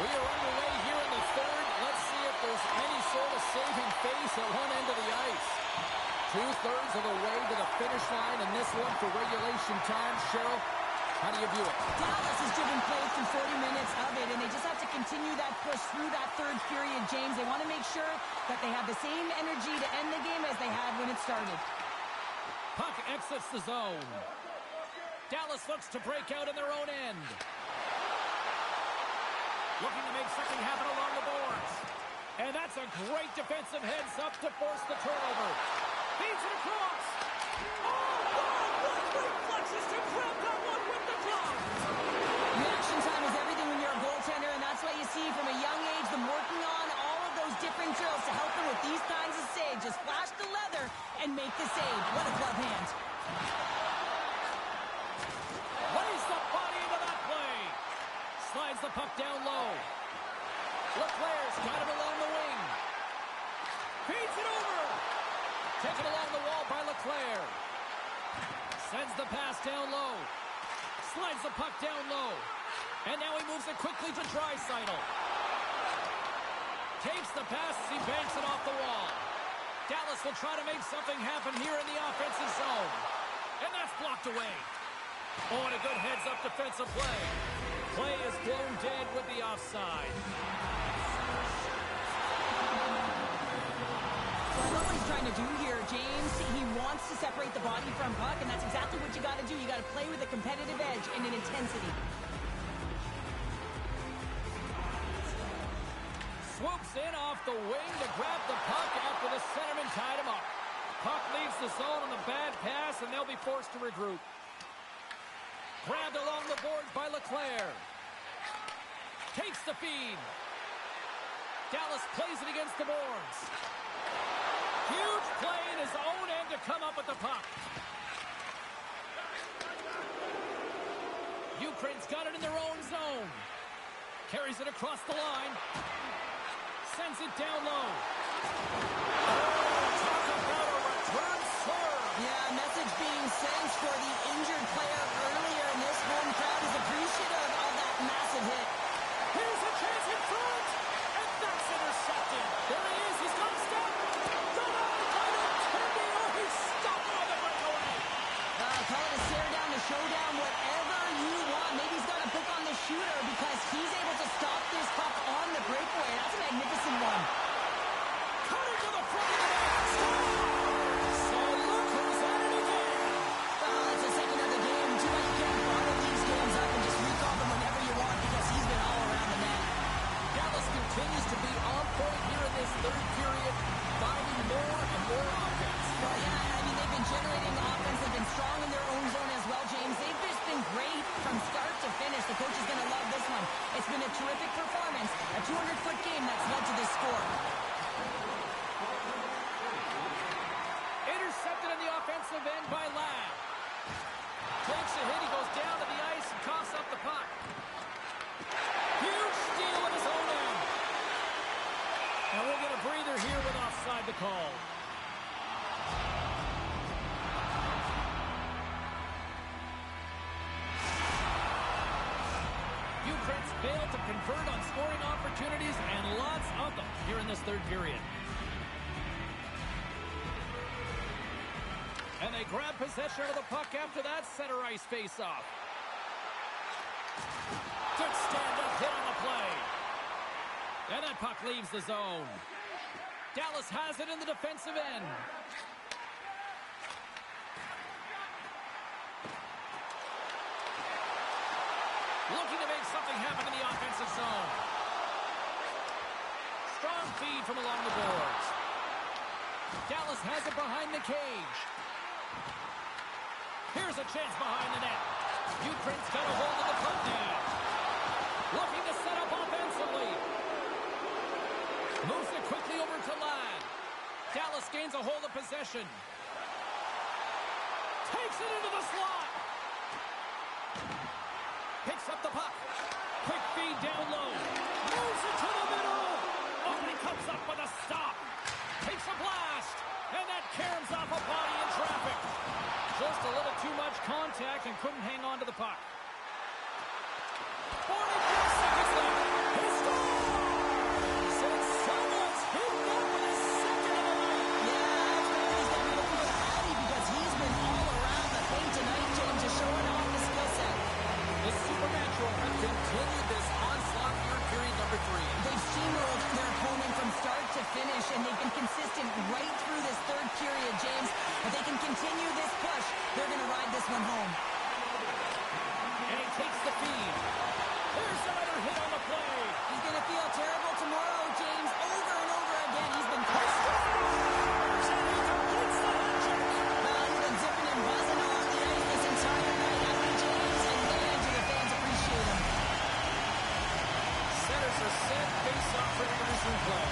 We are underway here in the third. Let's see if there's any sort of saving face at one end of the ice. Two-thirds of the way to the finish line in this one for regulation time. Cheryl, how do you view it? Dallas has driven play through 40 minutes of it, and they just have to continue that push through that third period, James. They want to make sure that they have the same energy to end the game as they had when it started. Puck exits the zone. Dallas looks to break out in their own end. Looking to make something happen along the boards. And that's a great defensive heads-up to force the turnover. Feeds it across. Oh, what reflexes to grab that one with the glove. Reaction time is everything when you're a goaltender, and that's why you see from a young age them working on all of those different drills to help them with these kinds of saves. Just flash the leather and make the save. What a glove hand. Lays the body into that play. Slides the puck down low. Leclerc's got it along the wing. Feeds it over. Taken along the wall by Leclerc. Sends the pass down low. Slides the puck down low. And now he moves it quickly to Draisaitl. Takes the pass as he banks it off the wall. Dallas will try to make something happen here in the offensive zone. And that's blocked away. Oh, and a good heads-up defensive play. Play is blown dead with the offside. So I love what he's trying to do here, James. He wants to separate the body from puck, and that's exactly what you got to do. You got to play with a competitive edge and an intensity. Swoops in off the wing to grab the puck after the centerman tied him up. Puck leaves the zone on a bad pass, and they'll be forced to regroup. Grabbed along the board by Leclerc. Takes the feed. Dallas plays it against the boards. Huge play in his own end to come up with the puck. Ukraine's got it in their own zone. Carries it across the line. Sends it down low. Oh, talk about a return serve. Yeah, message being sent for the injured player earlier, and this home crowd is appreciative of that massive hit. Here's a chance in front, and that's intercepted. There he is. He's got a step. He's stopped on the breakaway. Call it a stare down, a showdown, whatever you want. Maybe he's got a book on the shooter because he's able to stop this puck on the breakaway. That's a magnificent one. Cut it to the front of the net. So look who's at it again. It's the second of the game. Too bad you can't bottle these games up and just recall them whenever you want because he's been all around the net. Dallas continues to be on point here in this third period, finding more and more offense. Well, yeah, I mean, they've been generating offense. They've been strong in their own zone as well, James. They've just been great from start to finish. The coach is going to love this one. It's been a terrific performance, a 200-foot game that's led to this score. Intercepted in the offensive end by Ladd. Takes a hit. He goes down to the ice and coughs up the puck. Huge steal in his own end. And we'll get a breather here with offside the call. Ukraine's failed to convert on scoring opportunities, and lots of them here in this third period. And they grab possession of the puck after that center ice face-off. Good stand-up hit on the play. And that puck leaves the zone. Dallas has it in the defensive end. Looking to make something happen in the offensive zone. Strong feed from along the boards. Dallas has it behind the cage. Here's a chance behind the net. Ukraine's got a hold of the puck now. Looking to set up offensively. Moves it quickly over to Ladd. Dallas gains a hold of possession. Takes it into the slot. Picks up the puck. Quick feed down low. Moves it to the middle. Only comes up with a stop. Takes a blast. And that caroms off a body in traffic. Just a little too much contact and couldn't hang on to the puck. 44 seconds left. He scores! continued this onslaught here in period number 3. They've steamrolled their opponent from start to finish, and they've been consistent right through this third period, James. If they can continue this push, they're going to ride this one home. And he takes the feed. There's another hit on the play. He's going to feel terrible tomorrow, James. Over and over again, he's been close. And he completes the hat trick. Well, he's been zipping and buzzing off the ice this entire night, hasn't he, James? And man, do the fans appreciate him. Centers are set. Face-off ready to resume play.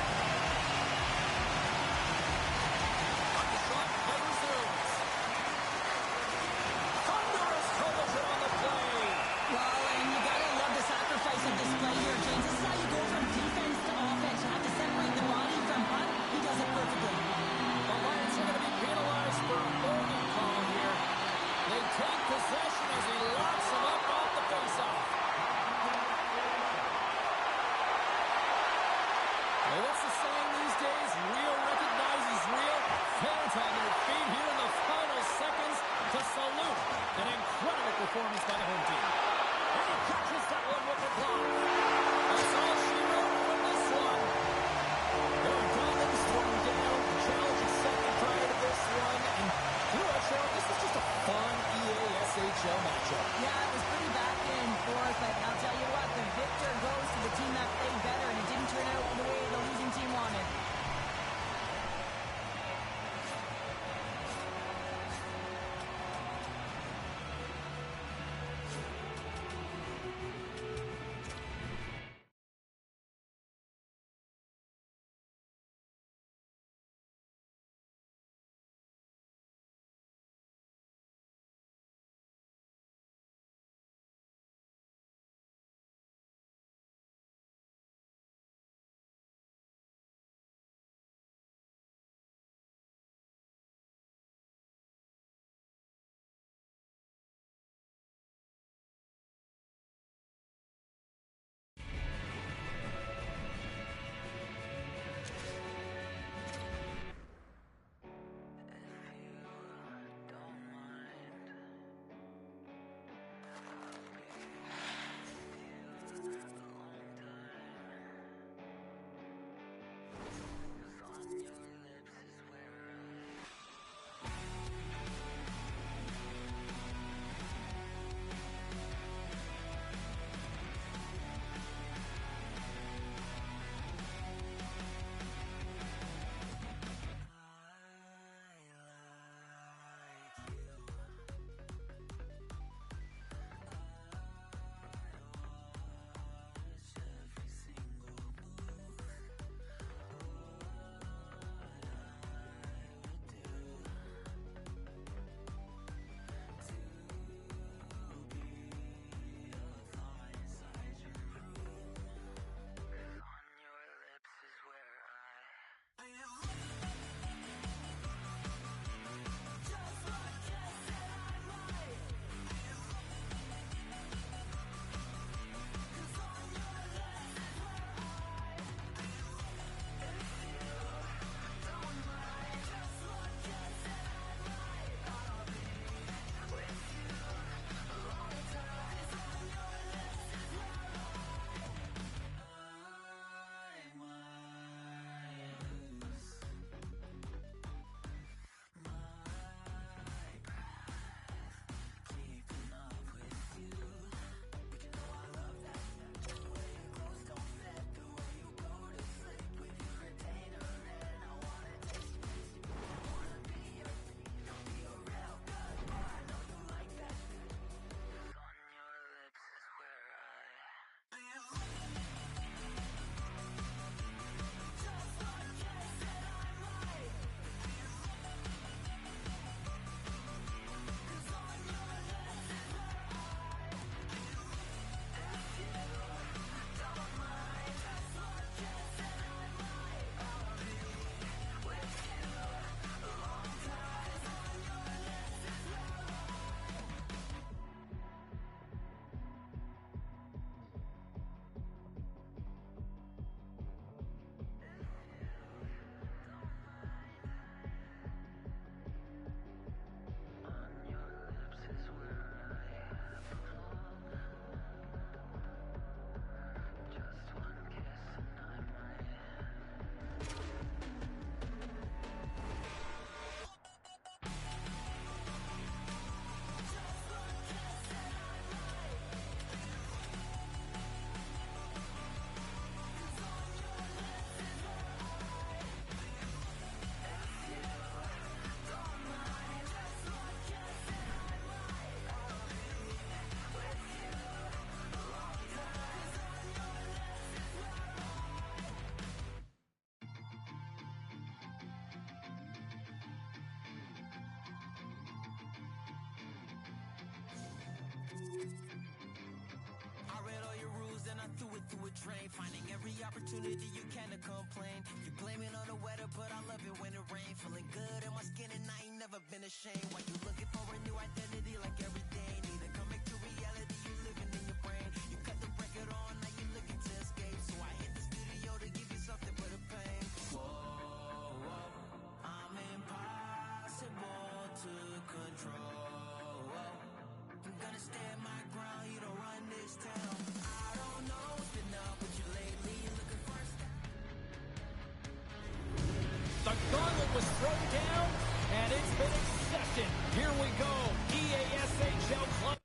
On the shot, play resumes. Thunderous collision on the play. Well, and you got to love the sacrifice of display here, James. This is how you go from defense to offense. You have to separate the body from puck. He does it perfectly. The Lions are going to be penalized for a holding call here. They take possession as he locks him up off the face-off. Well, what's the saying these days? Real recognizes real. Fans on their feet here in the final seconds to salute an incredible performance by the home team. And he catches that one with the glove. That's all she wrote for this one. Eric Dobbins thrown down. Challenge accepted prior to this one. And throughout, Cheryl, this was just a fun EASHL matchup. Yeah, it was pretty back and forth, but I'll tell you what, the victor goes to the team that played better, and it didn't turn out the way the losing team wanted. a drain. Finding every opportunity you can to complain. You blame it on the weather, but I love it when it rains. Feeling good in my skin and I ain't never been ashamed. While you looking for a new identity like every day. Neither come back to reality, you living in your brain. You cut the record on, now you looking to escape. So I hit the studio to give you something for the pain. Whoa, whoa, I'm impossible to control. I'm gonna stand my ground, you don't run this town. I don't know what's been up with you lately. You're looking for a step. The gauntlet was thrown down, and it's been accepted. Here we go. ITHL Playoffs.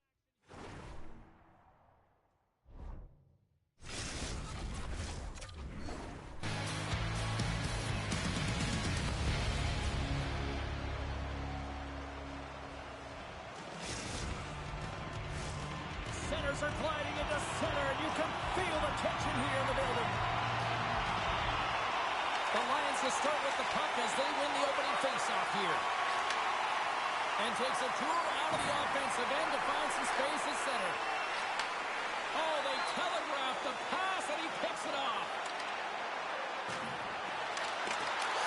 Centers are gliding into center, and you can feel the tension here in the building. The Lions will start with the puck as they win the opening faceoff here. And takes a tour out of the offensive end to find some space at center. Oh, they telegraph the pass, and he picks it off.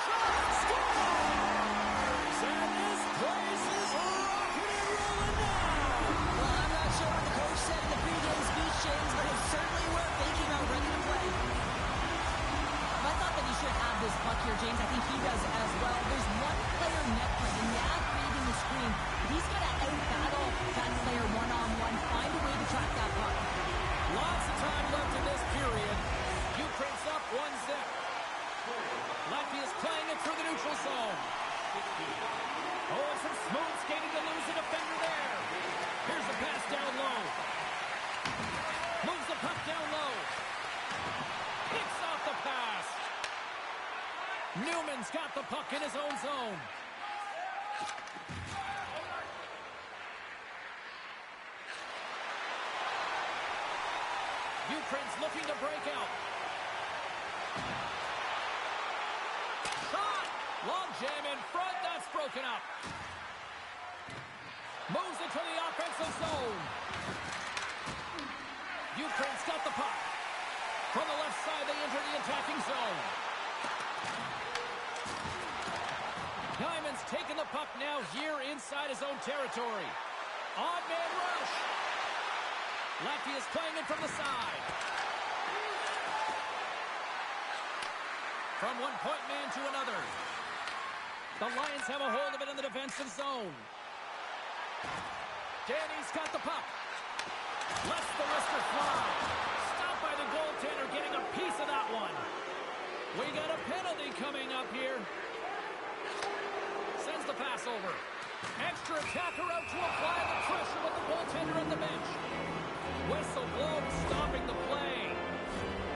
Shot! Scores! And this place is rocking and rolling now. Well, I'm not sure what the coach said in the pregame speech, James, but it's certainly worth thinking about ready to play. I thought that he should have this puck here, James. I think he does as well. There's one player net front, and creating the screen. He's got to out-battle that player one-on-one, find a way to track that puck. Lots of time left in this period. Ukraine's up 1-0. Latvia's playing it through the neutral zone. Oh, and some smooth skating to lose a defender there. Here's the pass down low. Moves the puck down low. Picks off the pass. Newman's got the puck in his own zone. Ukraine's looking to break out. Shot! Long jam in front. That's broken up. Moves into the offensive zone. Ukraine's got the puck. From the left side, they enter the attacking zone. Diamond's taking the puck now here inside his own territory. Odd man rush. Latvia's playing it from the side. From one point man to another. The Lions have a hold of it in the defensive zone. Danny's got the puck. Lets the wrister fly. Stopped by the goaltender, getting a piece of that one. We got a penalty coming up here. Sends the pass over. Extra attacker out to apply the pressure with the goaltender on the bench. Whistle blown, stopping the play.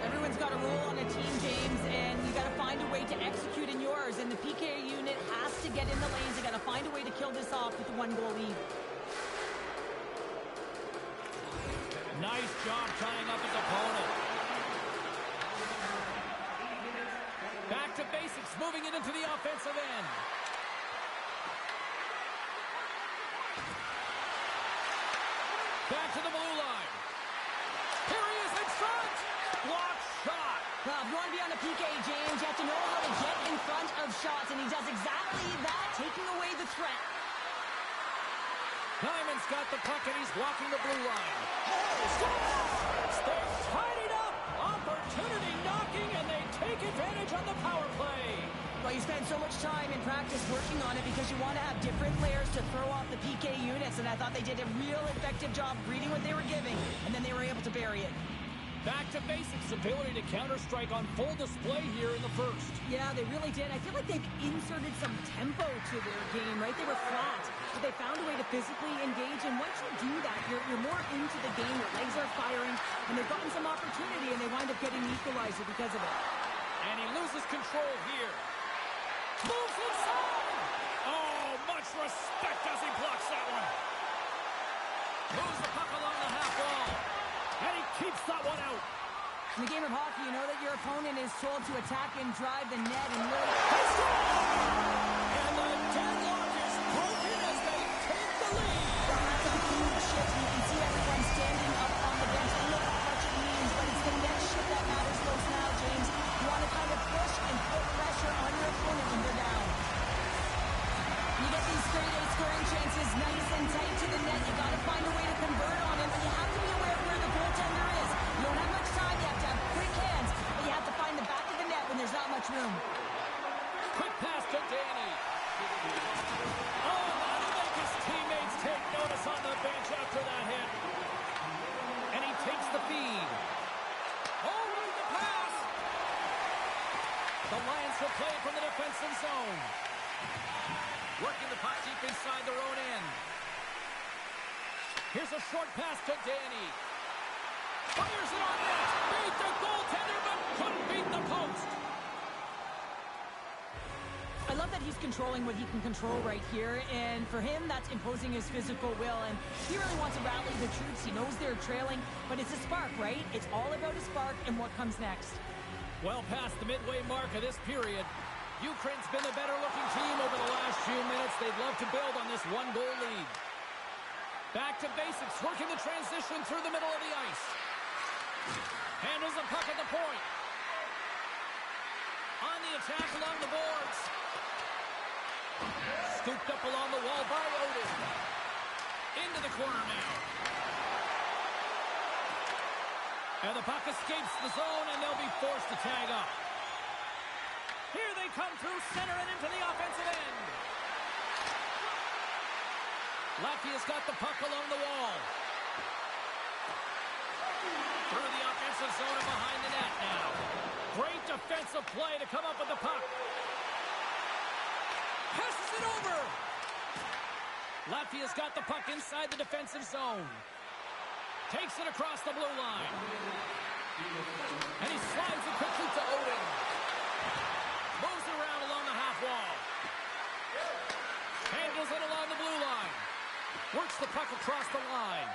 Everyone's got a role on a team, James, and you got to find a way to execute in yours. And the PK unit has to get in the lanes. They got to find a way to kill this off with the one-goal lead. Nice job tying up his opponent. Back to basics, moving it into the offensive end. Back to the blue line. Here he is in front. Block shot. Well, if you want to be on a PK, James, you have to know how to get in front of shots, and he does exactly that, taking away the threat. Diamond's got the puck, and he's walking the blue line. Scores! They've tied it up. Opportunity knocking, and they take advantage on the power play. Well, you spend so much time in practice working on it because you want to have different players to throw off the PK units, and I thought they did a real effective job reading what they were giving, and then they were able to bury it. Back to basics, ability to counter-strike on full display here in the first. Yeah, they really did. I feel like they've inserted some tempo to their game, right? They were flat, but they found a way to physically engage, and once you do that, you're more into the game. Your legs are firing, and they've gotten some opportunity, and they wind up getting the equalizer because of it. And he loses control here. Moves inside! Oh, much respect as he blocks that one. Moves the puck along the half wall. And he keeps that one out. In the game of hockey, you know that your opponent is told to attack and drive the net and really... And the deadlock is broken as they take the lead. Well, that's a huge shift. You can see everyone standing up on the bench. I don't know how much it means, but it's the next shift that play from the defensive zone. Working the puck deep inside their own end. Here's a short pass to Danny. Fires it on net. Beat the goaltender, but couldn't beat the post. I love that he's controlling what he can control right here, and for him, that's imposing his physical will, and he really wants to rally the troops. He knows they're trailing, but it's a spark, right? It's all about a spark and what comes next. Well past the midway mark of this period, Ukraine's been the better-looking team over the last few minutes. They'd love to build on this one-goal lead. Back to basics, working the transition through the middle of the ice. Handles the puck at the point. On the attack along the boards. Scooped up along the wall by Otis. Into the corner now. And the puck escapes the zone, and they'll be forced to tag up. Here they come through center and into the offensive end. Latvia's got the puck along the wall. Through the offensive zone and behind the net now. Great defensive play to come up with the puck. Passes it over. Latvia's got the puck inside the defensive zone. Takes it across the blue line. And he slides it quickly to Odin. Moves around along the half wall. Handles it along the blue line. Works the puck across the line.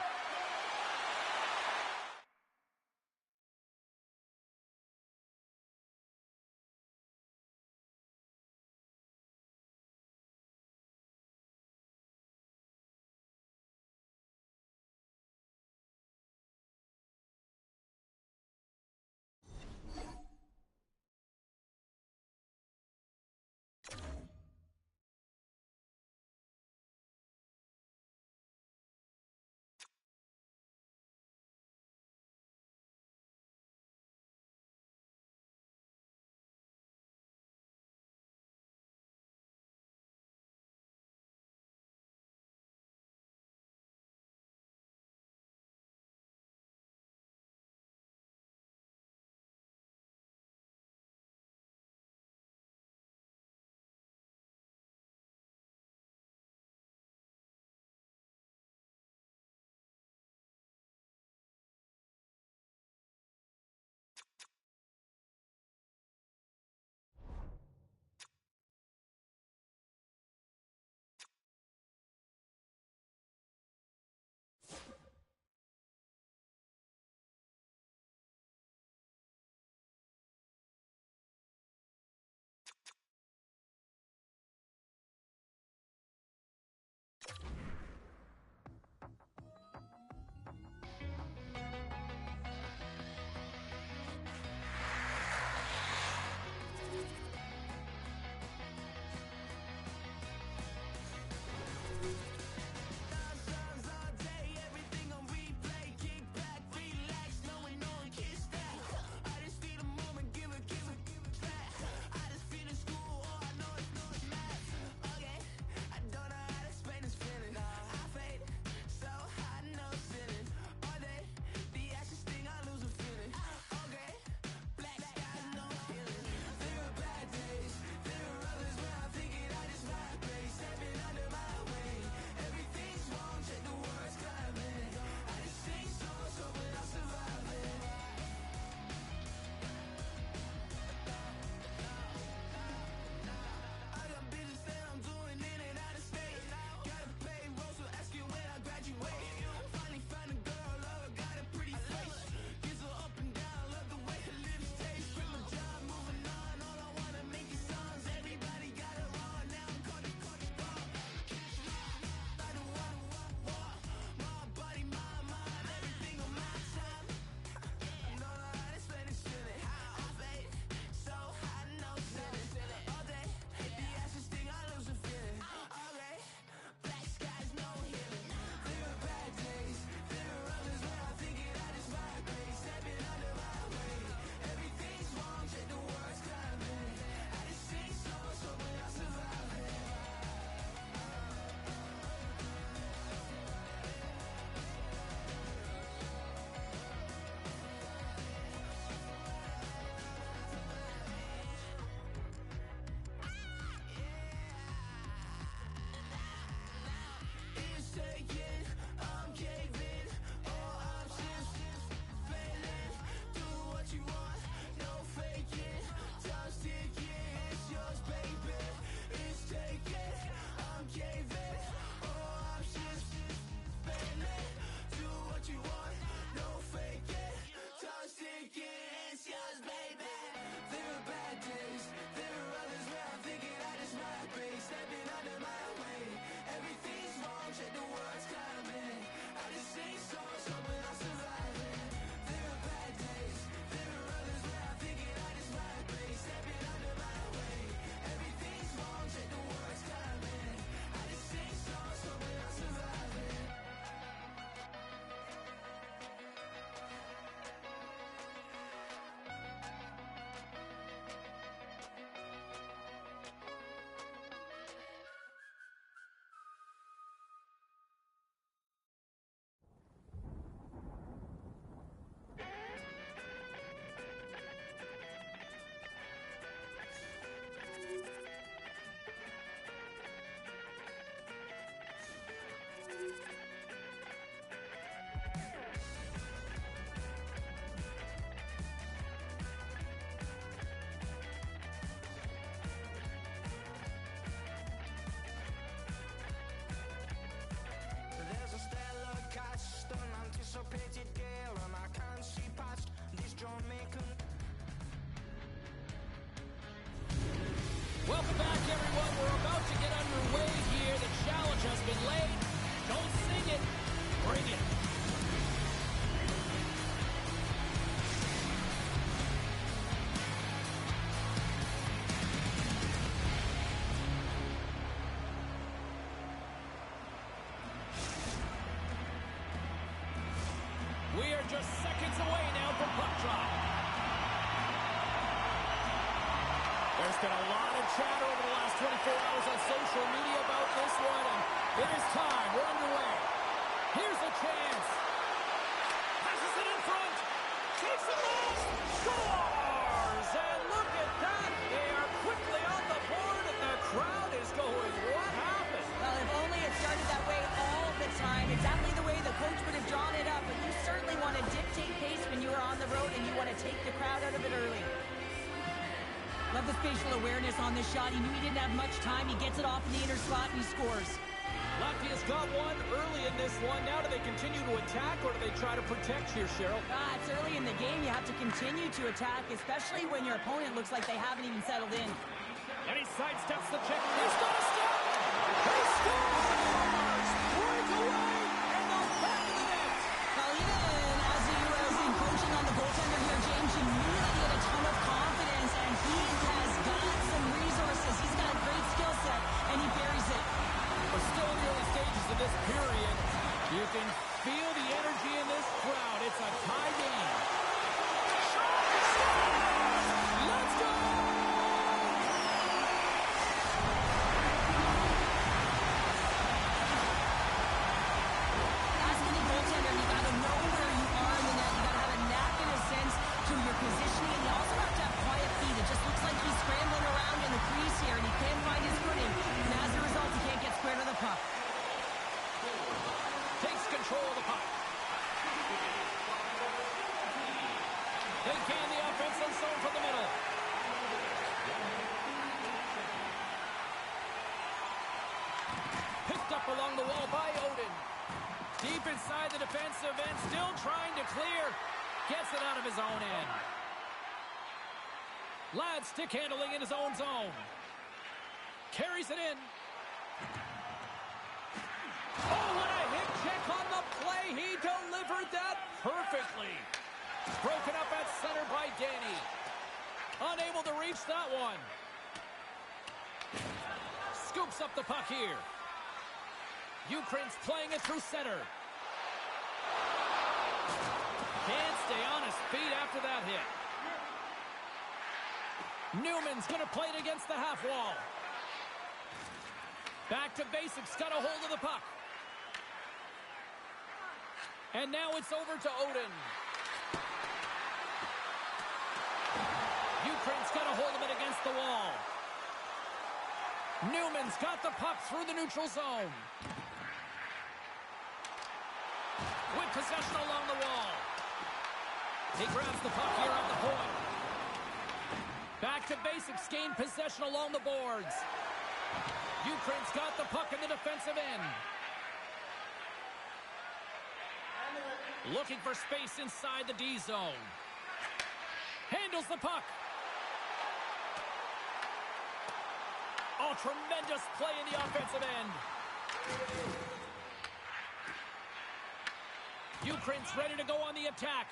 We are just seconds away now from puck drop. There's been a lot of chatter over the last 24 hours on social media about this one, and it is time. We're underway. Here's a chance. Passes it in front. Takes it off. Scores! And look at that. They are quickly on the board, and the crowd is going, what happened? Well, if only it started that way all the time. Exactly the way the coach would have drawn it up. But you certainly want to dictate pace when you are on the road, and you want to take the crowd out of it early. Love the spatial awareness on this shot. He knew he didn't have much time. He gets it off in the inner slot, and he scores. Latvia's got one early in this one. Now do they continue to attack, or do they try to protect here, Cheryl? It's early in the game. You have to continue to attack, especially when your opponent looks like they haven't even settled in. And he sidesteps the check. He's got a step. He scores! Breakaway, and the back of the net. Well, even as he was in coaching on the goaltender here, James, you knew that he had a ton of confidence, and he has got some resources. He's got a great skill set, and he buries it. We're still in the early stages of this period. You can feel the energy in this crowd. It's a tie game. Let's go! As any goaltender, you got to know where you are in the net. You got to have a knack and a sense to your positioning, and you also have to have quiet feet. It just looks like he's scrambling around in the crease here, and he can't find his footing. And as a result, he can't get square to the puck. Takes control of the puck. They gain the offensive zone from the middle. Picked up along the wall by Odin. Deep inside the defensive end, still trying to clear. Gets it out of his own end. Ladd stick handling in his own zone. Carries it in. Oh, what a hip check on the play. He delivered that perfectly. Broken up at center by Danny. Unable to reach that one. Scoops up the puck here. Ukraine's playing it through center. Can't stay on his feet after that hit. Newman's going to play it against the half wall. Back to basics, got a hold of the puck. And now it's over to Odin. Ukraine's got a hold of it against the wall. Newman's got the puck through the neutral zone. With possession along the wall. He grabs the puck here at the point. Back to basics, gain possession along the boards. Ukraine's got the puck in the defensive end. Looking for space inside the D zone. Handles the puck. Oh, tremendous play in the offensive end. Ukraine's ready to go on the attack.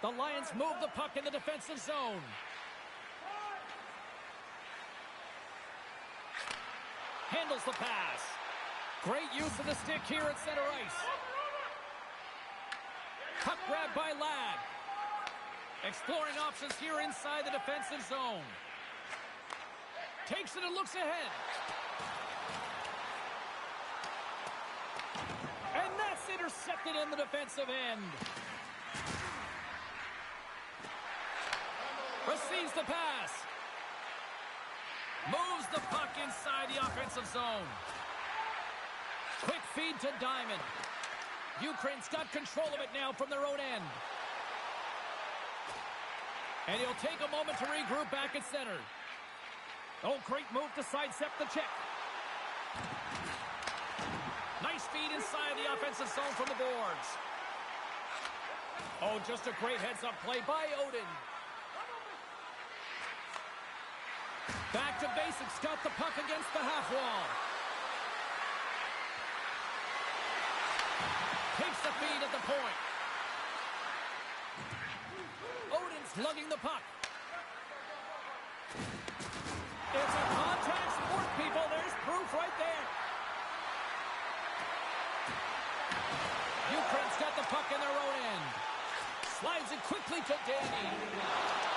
The Lions move the puck in the defensive zone. Handles the pass. Great use of the stick here at center ice. Puck grab by Ladd. Exploring options here inside the defensive zone. Takes it and looks ahead. And that's intercepted in the defensive end. Receives the pass. Moves the puck inside the offensive zone. Quick feed to Diamond. Ukraine's got control of it now from their own end. And he'll take a moment to regroup back at center. Oh, great move to sidestep the check. Nice feed inside the offensive zone from the boards. Oh, just a great heads-up play by Odin. Back to basics, got the puck against the half wall. Takes the feed at the point. Odin's lugging the puck. It's a contact sport, people. There's proof right there. Ukraine's got the puck in their own end. Slides it quickly to Danny.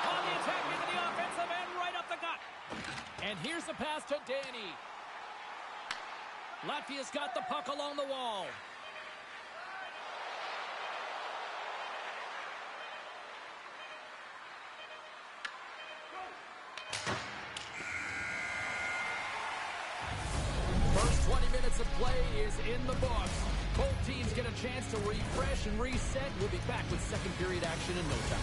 On the attack into the offensive end, right up the gut. And here's the pass to Danny. Latvia's got the puck along the wall. First 20 minutes of play is in the books. Both teams get a chance to refresh and reset. We'll be back with second period action in no time.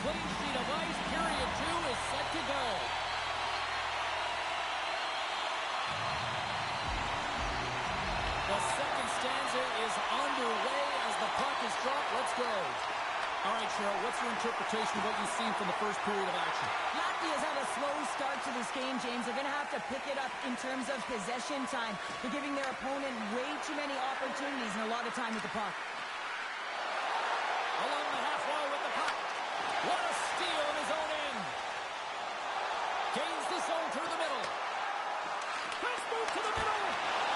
Clean sheet of ice, period 2 is set to go. The second stanza is underway as the puck is dropped. Let's go. All right, Cheryl, what's your interpretation of what you've seen from the first period of action? Latvia's had a slow start to this game, James. They're going to have to pick it up in terms of possession time. They're giving their opponent way too many opportunities and a lot of time with the puck. Along the half wall with the puck. What a steal in his own end. Gains the zone through the middle. Pass move to the middle.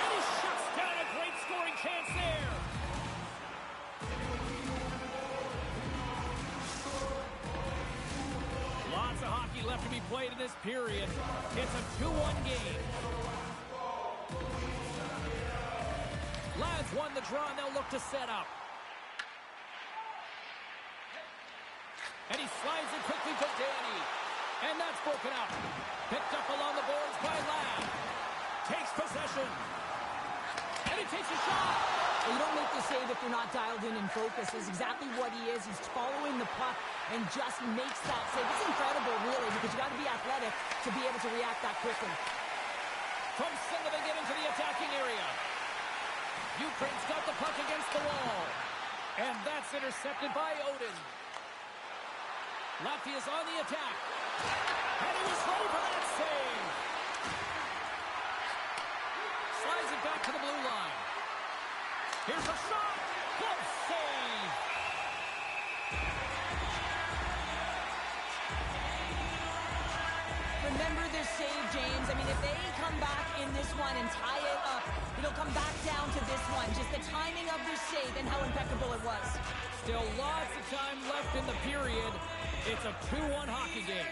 And he shuts down a great scoring chance there. Lots of hockey left to be played in this period. It's a 2-1 game. Lads won the draw and they'll look to set up. And he slides it quickly to Danny. And that's broken up. Picked up along the boards by Ladd. Takes possession. And he takes a shot. Well, you don't make the save if you're not dialed in and focused. It's exactly what he is. He's following the puck and just makes that save. It's incredible, really, because you got to be athletic to be able to react that quickly. From center, they get into the attacking area. Ukraine's got the puck against the wall. And that's intercepted by Odin. Latvia's on the attack. And he was ready for that save. Slides it back to the blue line. Here's a shot. Close save. Remember this save, James. I mean, if they come back in this one and tie it up, it'll come back down to this one. Just the timing of this save and how impeccable it was. Still lots of time left in the period. It's a 2-1 hockey game.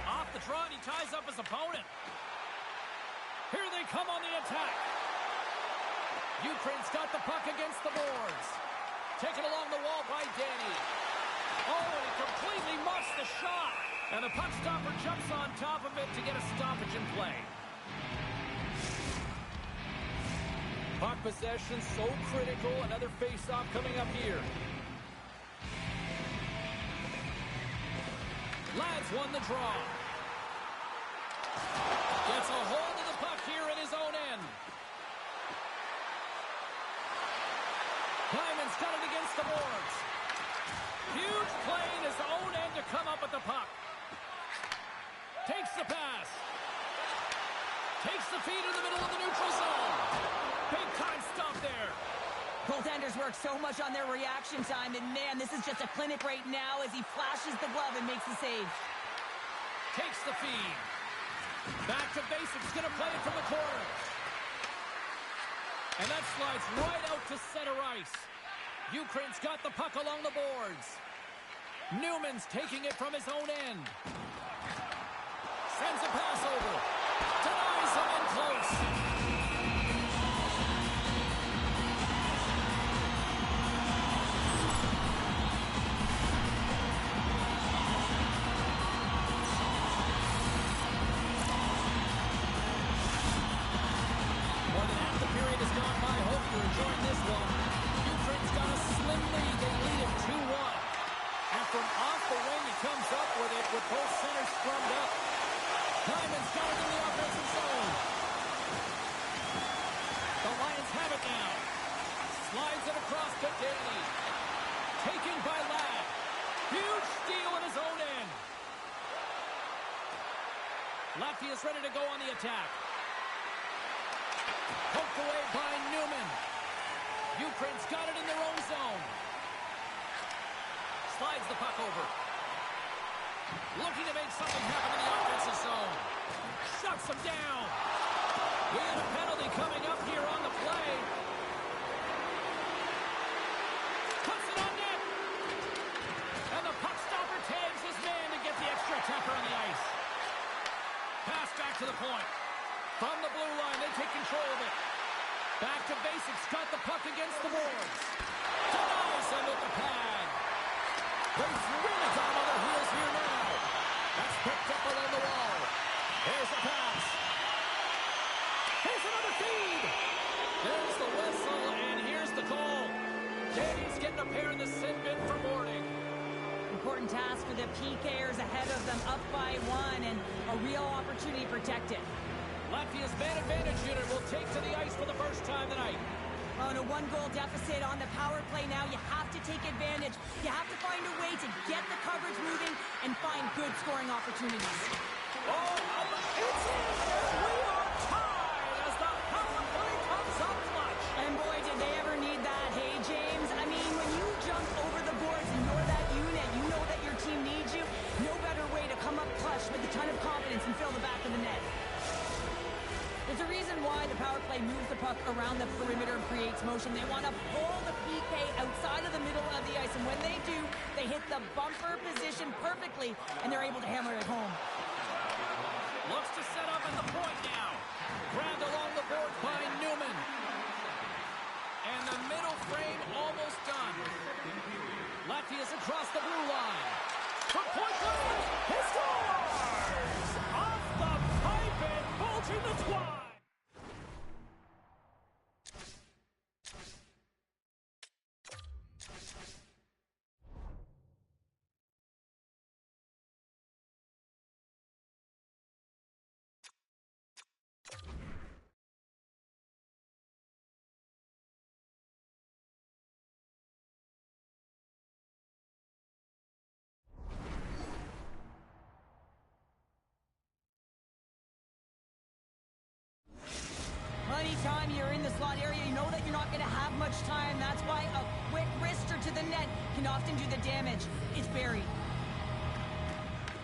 Off the draw, and he ties up his opponent. Here they come on the attack. Ukraine's got the puck against the boards. Taken along the wall by Danny. Oh, and he completely muffs the shot. And the puck stopper jumps on top of it to get a stoppage in play. Puck possession so critical. Another face-off coming up here. Ladd's won the draw. Gets a hold of the puck here in his own end. Hyman's got it against the boards. Huge play in his own end to come up with the puck. Takes the pass. Takes the feed in the middle of the neutral zone. Big time stop there. Goaltenders work so much on their reaction time, and man, this is just a clinic right now as he flashes the glove and makes the save. Takes the feed. Back to basics, gonna play it from the corner. And that slides right out to center ice. Ukraine's got the puck along the boards. Newman's taking it from his own end. Sends a pass over. Denies him in close. More than half the period has gone by. Hope you're enjoying this one. Ukraine's got a slim lead. They lead it 2-1. And from off the wing, he comes up with it with both centers scrummed up. Hyman's got it in the offensive zone. The Lions have it now. Slides it across to Daly. Taken by Ladd. Huge steal at his own end. Latvia's ready to go on the attack. Poked away by Newman. Ukraine's got it in their own zone. Slides the puck over. Looking to make something happen in the offensive zone. Shuts them down. We had a penalty coming up here on the play. Puts it on net. And the puck stopper tags his man to get the extra attacker on the ice. Pass back to the point. From the blue line, they take control of it. Back to basics. Got the puck against the boards. Denies him with the pad. They've really got on their heels here now. That's picked up along the wall. Here's the pass. Here's another feed. There's the whistle, and here's the call. Davies getting a pair in the sin bin for Morning. Important task for the PKers ahead of them, up by 1, and a real opportunity protected. Latvia's man advantage unit will take to the ice for the first time tonight. On a 1-goal deficit on the power play now, you have to take advantage. You have to find a way to get the coverage moving and find good scoring opportunities. Oh, it's in! We are tied as the power play comes up clutch. And boy, did they ever need that. Hey, James, I mean, when you jump over the boards and you're that unit, you know that your team needs you, no better way to come up clutch with a ton of confidence and fill the back of the net. There's a reason why the power play moves the puck around the perimeter and creates motion. They want to pull the PK outside of the middle of the ice, and when they do, they hit the bumper position perfectly, and they're able to hammer it home. Looks to set up at the point now. Grabbed along the board by Newman. And the middle frame almost done. Latvia's across the blue line. From point blank, he scores! Off the pipe and bulging the twine. Anytime you're in the slot area, you know that you're not going to have much time. That's why a quick wrister to the net can often do the damage. It's buried.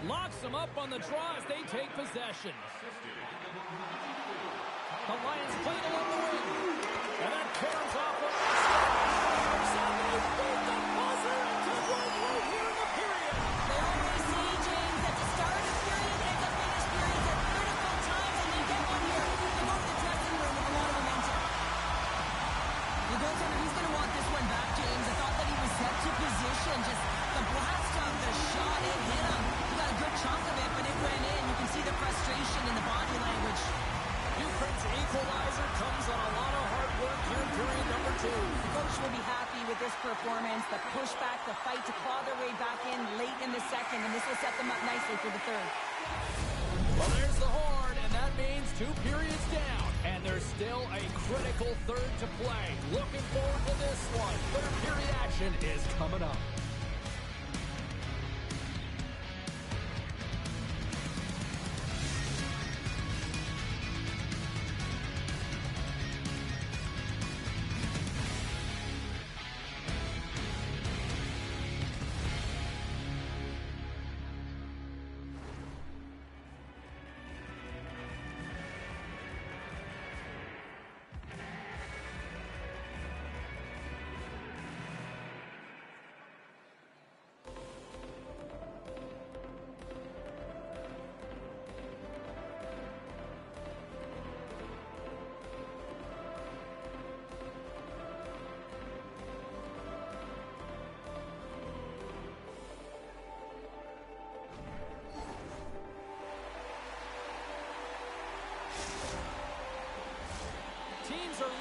Locks them up on the draw as they take possession. The Lions play it along the wing. And that tears off the the buzzer into one more here in the period. They always say, James, that the start of the period and the finish period at critical times, and you get one here. You go to the dressing room with a lot of momentum. The goaltender, he's going to want this one back, James. I thought that he was set to position. Just the blast of the shot, it hit him. He got a good chunk of it, but it went in. You can see the frustration in the body language. Ukraine's equalizer comes on a lot of hard work here in period number 2. The coach will be happy with this performance. The pushback, the fight to claw their way back in late in the second, and this will set them up nicely for the third. Well, there's the horn, and that means 2 periods down. And there's still a critical third to play. Looking forward to this one. Third period action is coming up.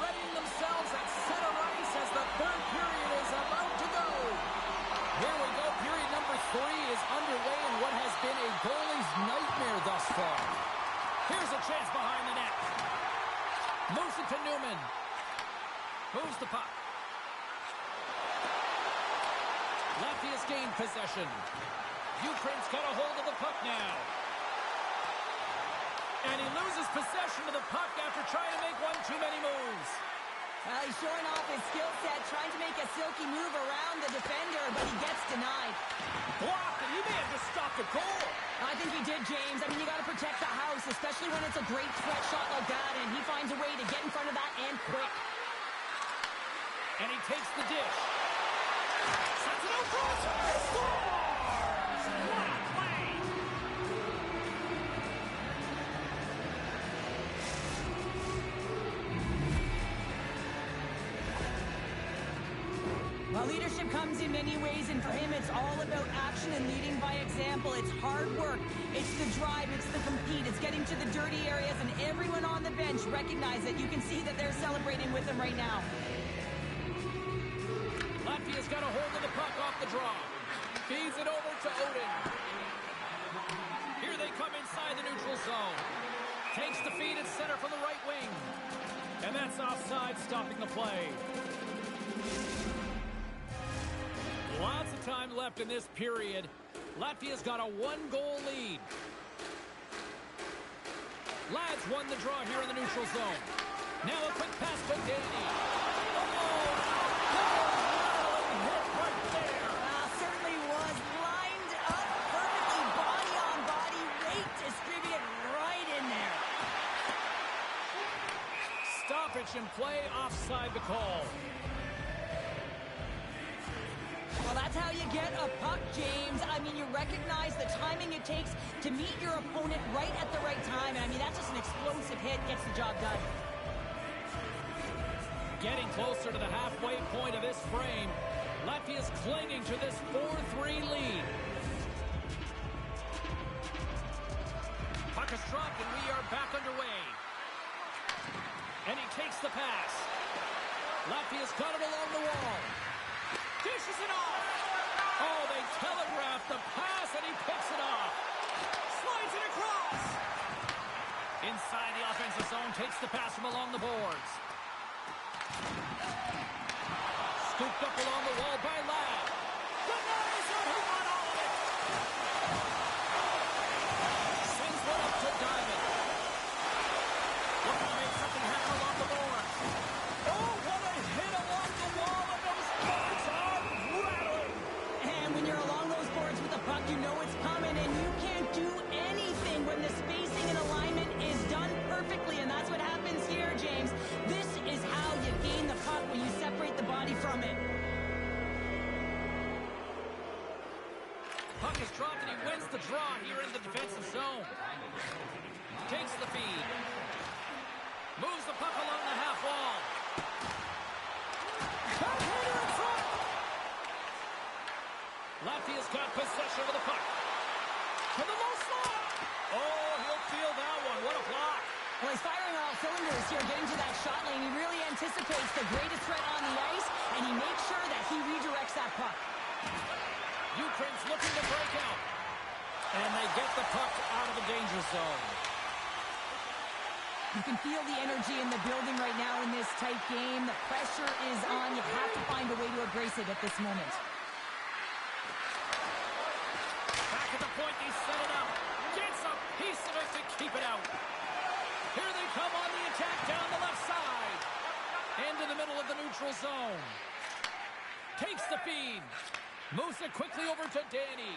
readying themselves at center ice as the third period is about to go. Here we go. Period number 3 is underway in what has been a goalie's nightmare thus far. Here's a chance behind the net. Moves it to Newman. Moves the puck. Latvia's gained possession. Ukraine's got a hold of the puck now. And he loses possession of the puck after trying to make one too many moves. Well, he's showing off his skill set, trying to make a silky move around the defender, but he gets denied. Blocked, and he may have just stopped a goal. I think he did, James. I mean, you got to protect the house, especially when it's a great threat shot like that, and he finds a way to get in front of that and quick. And he takes the dish. Sends it out front. Scores! What a play! Well, leadership comes in many ways, and for him, it's all about action and leading by example. It's hard work. It's the drive. It's the compete. It's getting to the dirty areas, and everyone on the bench recognize it. You can see that they're celebrating with him right now. Latvia's got a hold of the puck off the draw. Feeds it over to Odin. Here they come inside the neutral zone. Takes the feed at center from the right wing. And that's offside, stopping the play. Lots of time left in this period. Latvia's got a 1-goal lead. Lads won the draw here in the neutral zone. Now a quick pass to Danny. Certainly was lined up perfectly, body on body, weight distributed right in there. Stoppage in play, offside the call. Well, that's how you get a puck, James. I mean, you recognize the timing it takes to meet your opponent right at the right time. And I mean, that's just an explosive hit, gets the job done. Getting closer to the halfway point of this frame. Latvia's clinging to this 4-3 lead. Puck is dropped and we are back underway. And he takes the pass. Latvia's got it along the wall. Dishes it off. Oh, they telegraphed the pass and he picks it off. Slides it across. Inside the offensive zone, takes the pass from along the boards. Scooped up along the wall by Ladd. Denies it, he got all of it. Sends one up to Diamond. Looking to make something happen along the boards. Oh, what a hit along the wall, and those boards are rattling. And when you're along those boards with the puck, you know it's coming, and you can't do anything when the spacing and alignment is done perfectly, and that's what happens here, James. This is how you gain the puck, when you separate the body from it. Puck is dropped, and he wins the draw here in the defensive zone. Takes the feed. Moves the puck along the half wall. Backhander in front. Latvia's got possession of the puck. To the low slot. Oh, he'll feel that one. What a block. Well, he's firing all cylinders here, getting to that shot lane. He really anticipates the greatest threat on the ice, and he makes sure that he redirects that puck. Ukraine's looking to break out. And they get the puck out of the danger zone. You can feel the energy in the building right now in this tight game. The pressure is on. You have to find a way to embrace it at this moment. Back at the point, they set it up. Gets a piece of it to keep it out. Here they come on the attack down the left side. Into the middle of the neutral zone. Takes the feed. Moves it quickly over to Danny.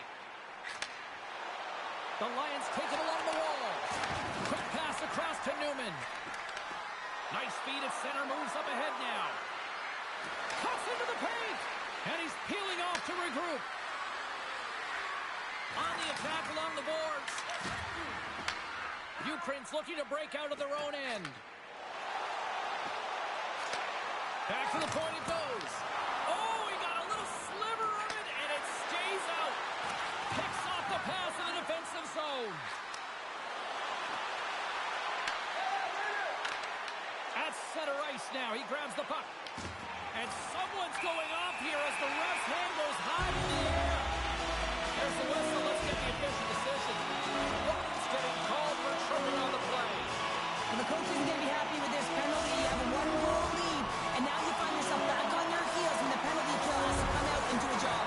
The Lions take it along the wall. Quick pass across to Newman. Nice feed at center. Moves up ahead now. Cuts into the paint. And he's peeling off to regroup. On the attack along the boards. Ukraine's looking to break out of their own end. Back to the point it goes. Oh, he got a little sliver of it, and it stays out. Picks off the pass in the defensive zone. At center ice now. He grabs the puck. And someone's going off here as the ref's hand goes high in the air. There's the whistle. Let's get the official decision. Odin's getting called for tripping on the play. And the coach isn't going to be happy with this penalty. You have a 1-goal lead, and now you find yourself back on your heels when the penalty kill has to come out and do a job.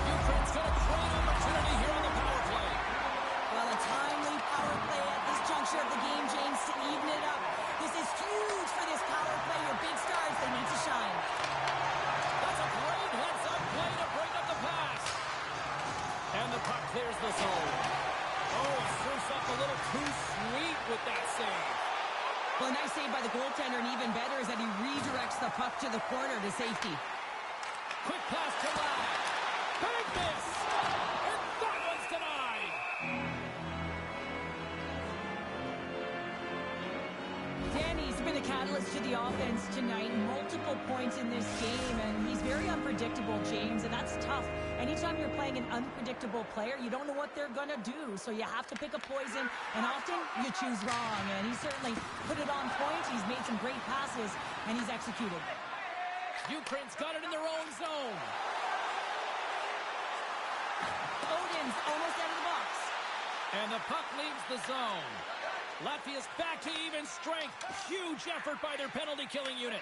Ukraine's got a great opportunity here on the power play. Well, a timely power play at this juncture of the game, James, to even it up. This is huge for this power play. Your big stars, they need to shine. That's a great heads-up play to break up the pass. And the puck clears the zone. Oh, surfs up a little too sweet with that save. Well, a nice save by the goaltender, and even better is that he redirects the puck to the corner to safety. Quick pass to Ladd. Big miss. And that one's denied. Danny's been a catalyst to the offense tonight. Multiple points in this game, and he's very unpredictable, James, and that's tough. Anytime you're playing an unpredictable player, you don't know what they're going to do, so you have to pick a poison, and often you choose wrong, and he certainly put it on point. He's made some great passes, and he's executed. Ukraine's got it in their own zone. Odin's almost out of the box. And the puck leaves the zone. Latvia's back to even strength. Huge effort by their penalty-killing unit.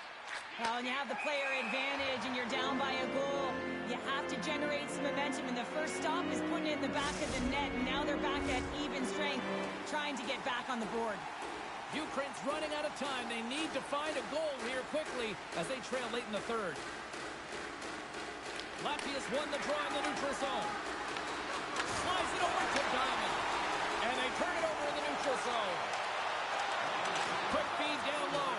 Well, and you have the player advantage, and you're down by a goal. You have to generate some momentum, and the first stop is putting it in the back of the net, and now they're back at even strength, trying to get back on the board. Ukraine's running out of time. They need to find a goal here quickly as they trail late in the third. Latvia's won the draw in the neutral zone. Slides it over to Diamond. And they turn it over in the neutral zone. Quick feed down low.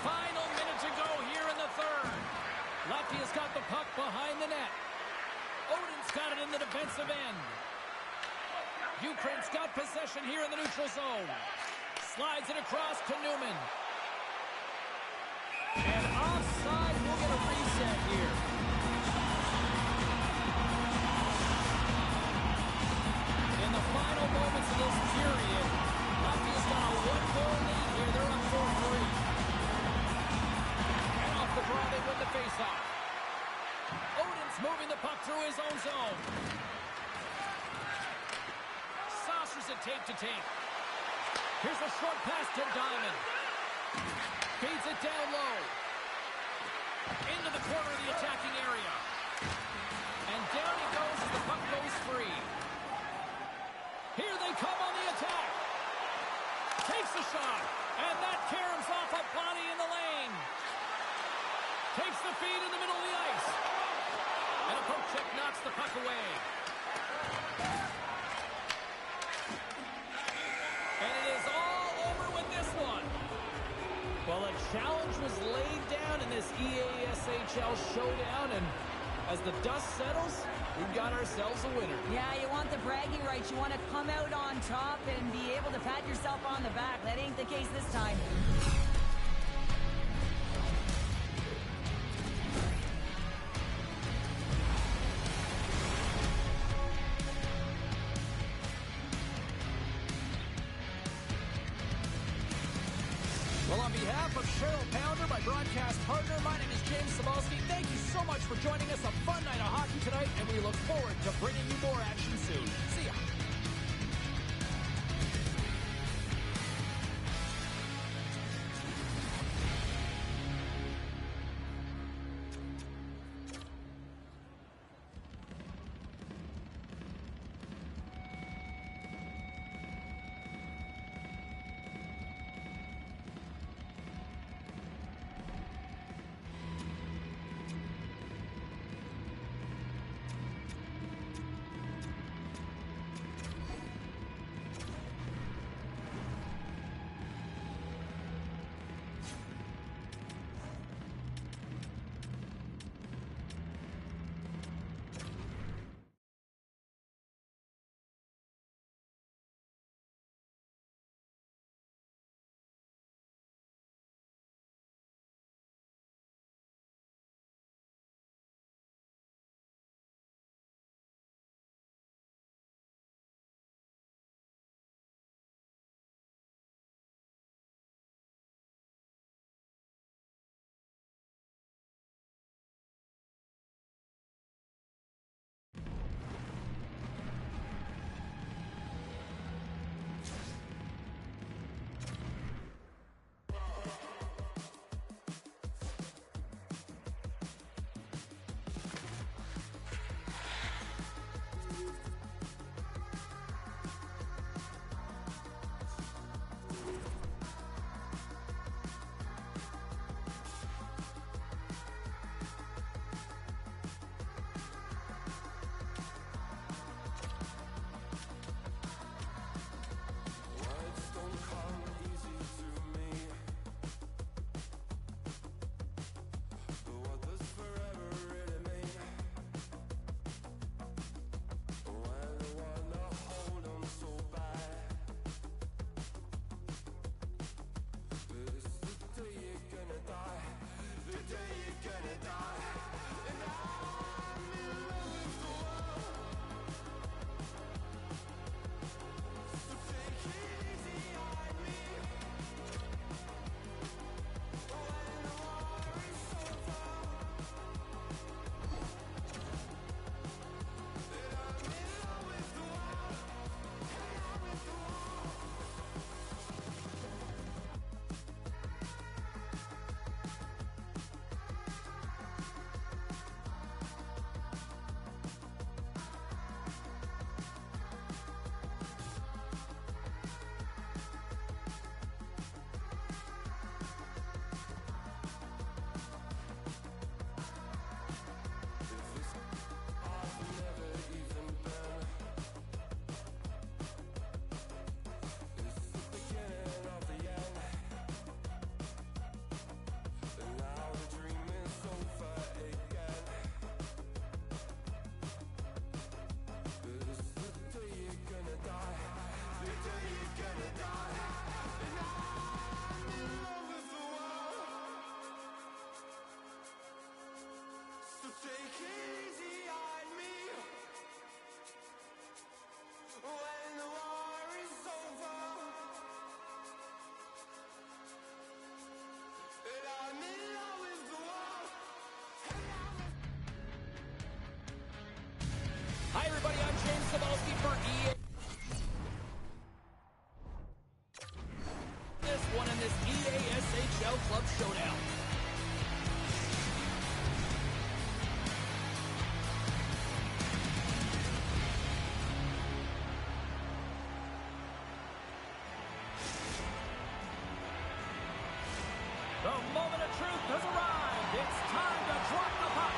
Final minute to go here in the third. Latvia's got the puck behind the net. Odin's got it in the defensive end. Ukraine's got possession here in the neutral zone. Slides it across to Newman. And offside, we'll get a reset here. In the final moments of this period, Latvia's got a 1-goal lead here. They're up 4-3. And off the draw, they win the faceoff. Odin's moving the puck through his own zone. Saucers it tape to tape. Here's a short pass to Diamond. Feeds it down low. Into the corner of the attacking area. And down he goes as the puck goes free. Here they come on the attack. Takes the shot. And that caroms off a body in the lane. Takes the feed in the middle of the ice. And a poke check knocks the puck away. And it is all over with this one. Well, a challenge was laid down in this EASHL showdown, and as the dust settles, we've got ourselves a winner. Yeah, you want the bragging rights. You want to come out on top and be able to pat yourself on the back. That ain't the case this time. Well, on behalf of Cheryl Pounder, my broadcast partner, my name is James Cebulski. Thank you so much for joining us. A fun night of hockey tonight, and we look forward to bringing you more action soon. See ya. club showdown. The moment of truth has arrived. It's time to drop the puck.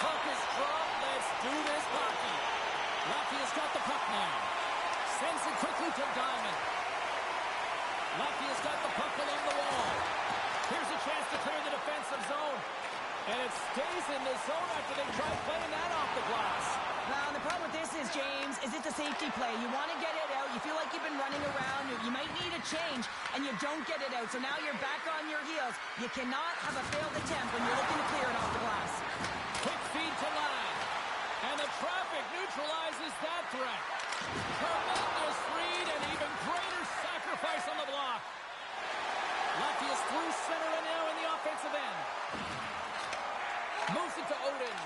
Puck is dropped. Let's do this hockey. Latvia's got the puck now. Sends it quickly to Diamond. Latvia's got the puck along the wall. Here's a chance to clear the defensive zone. And it stays in the zone after they try playing that off the glass. Well, the problem with this is, James, is it's a safety play. You want to get it out. You feel like you've been running around. You might need a change, and you don't get it out. So now you're back on your heels. You cannot have a failed attempt when you're looking to clear it off the glass. Quick feed to line. And the traffic neutralizes that threat. Tremendous read and even greater sacrifice on the block. Latvia's through center and now in the offensive end. Moves it to Odin.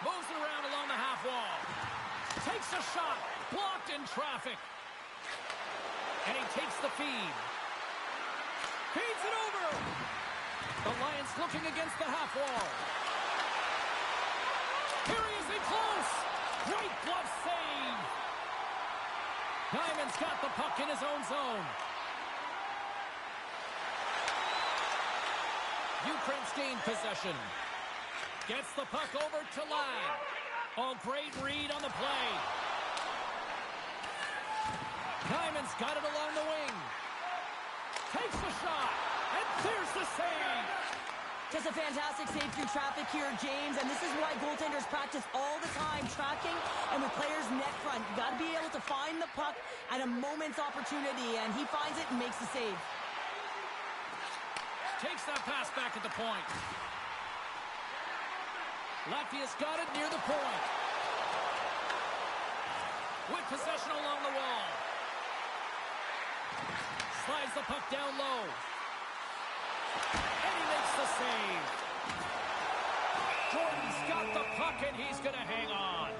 Moves it around along the half wall. Takes a shot. Blocked in traffic. And he takes the feed. Feeds it over. The Lions looking against the half wall. Here he is in close. Great glove save. Diamond's got the puck in his own zone. Ukraine's gained possession. Gets the puck over to line. Oh, great read on the play. Diamond's got it along the wing. Takes the shot. And there's the save. Just a fantastic save through traffic here, James, and this is why goaltenders practice all the time, tracking and with players net front. You got to be able to find the puck at a moment's opportunity, and he finds it and makes the save. Takes that pass back at the point. Latvia's got it near the point. With possession along the wall. Slides the puck down low. And he makes the save. Jordan's got the puck and he's going to hang on.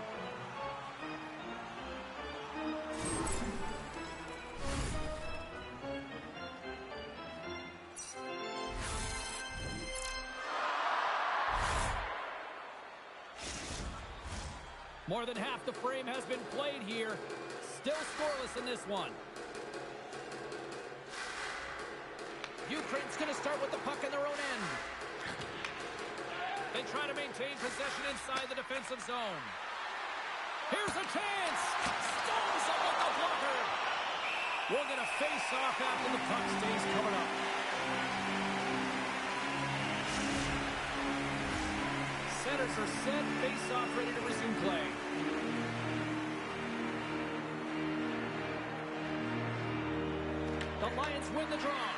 More than half the frame has been played here. Still scoreless in this one. Ukraine's going to start with the puck in their own end. They try to maintain possession inside the defensive zone. Here's a chance. Stones up with the blocker. We're going to face off after the puck stays coming up. Centers are set, face-off ready to resume play. The Lions win the draw.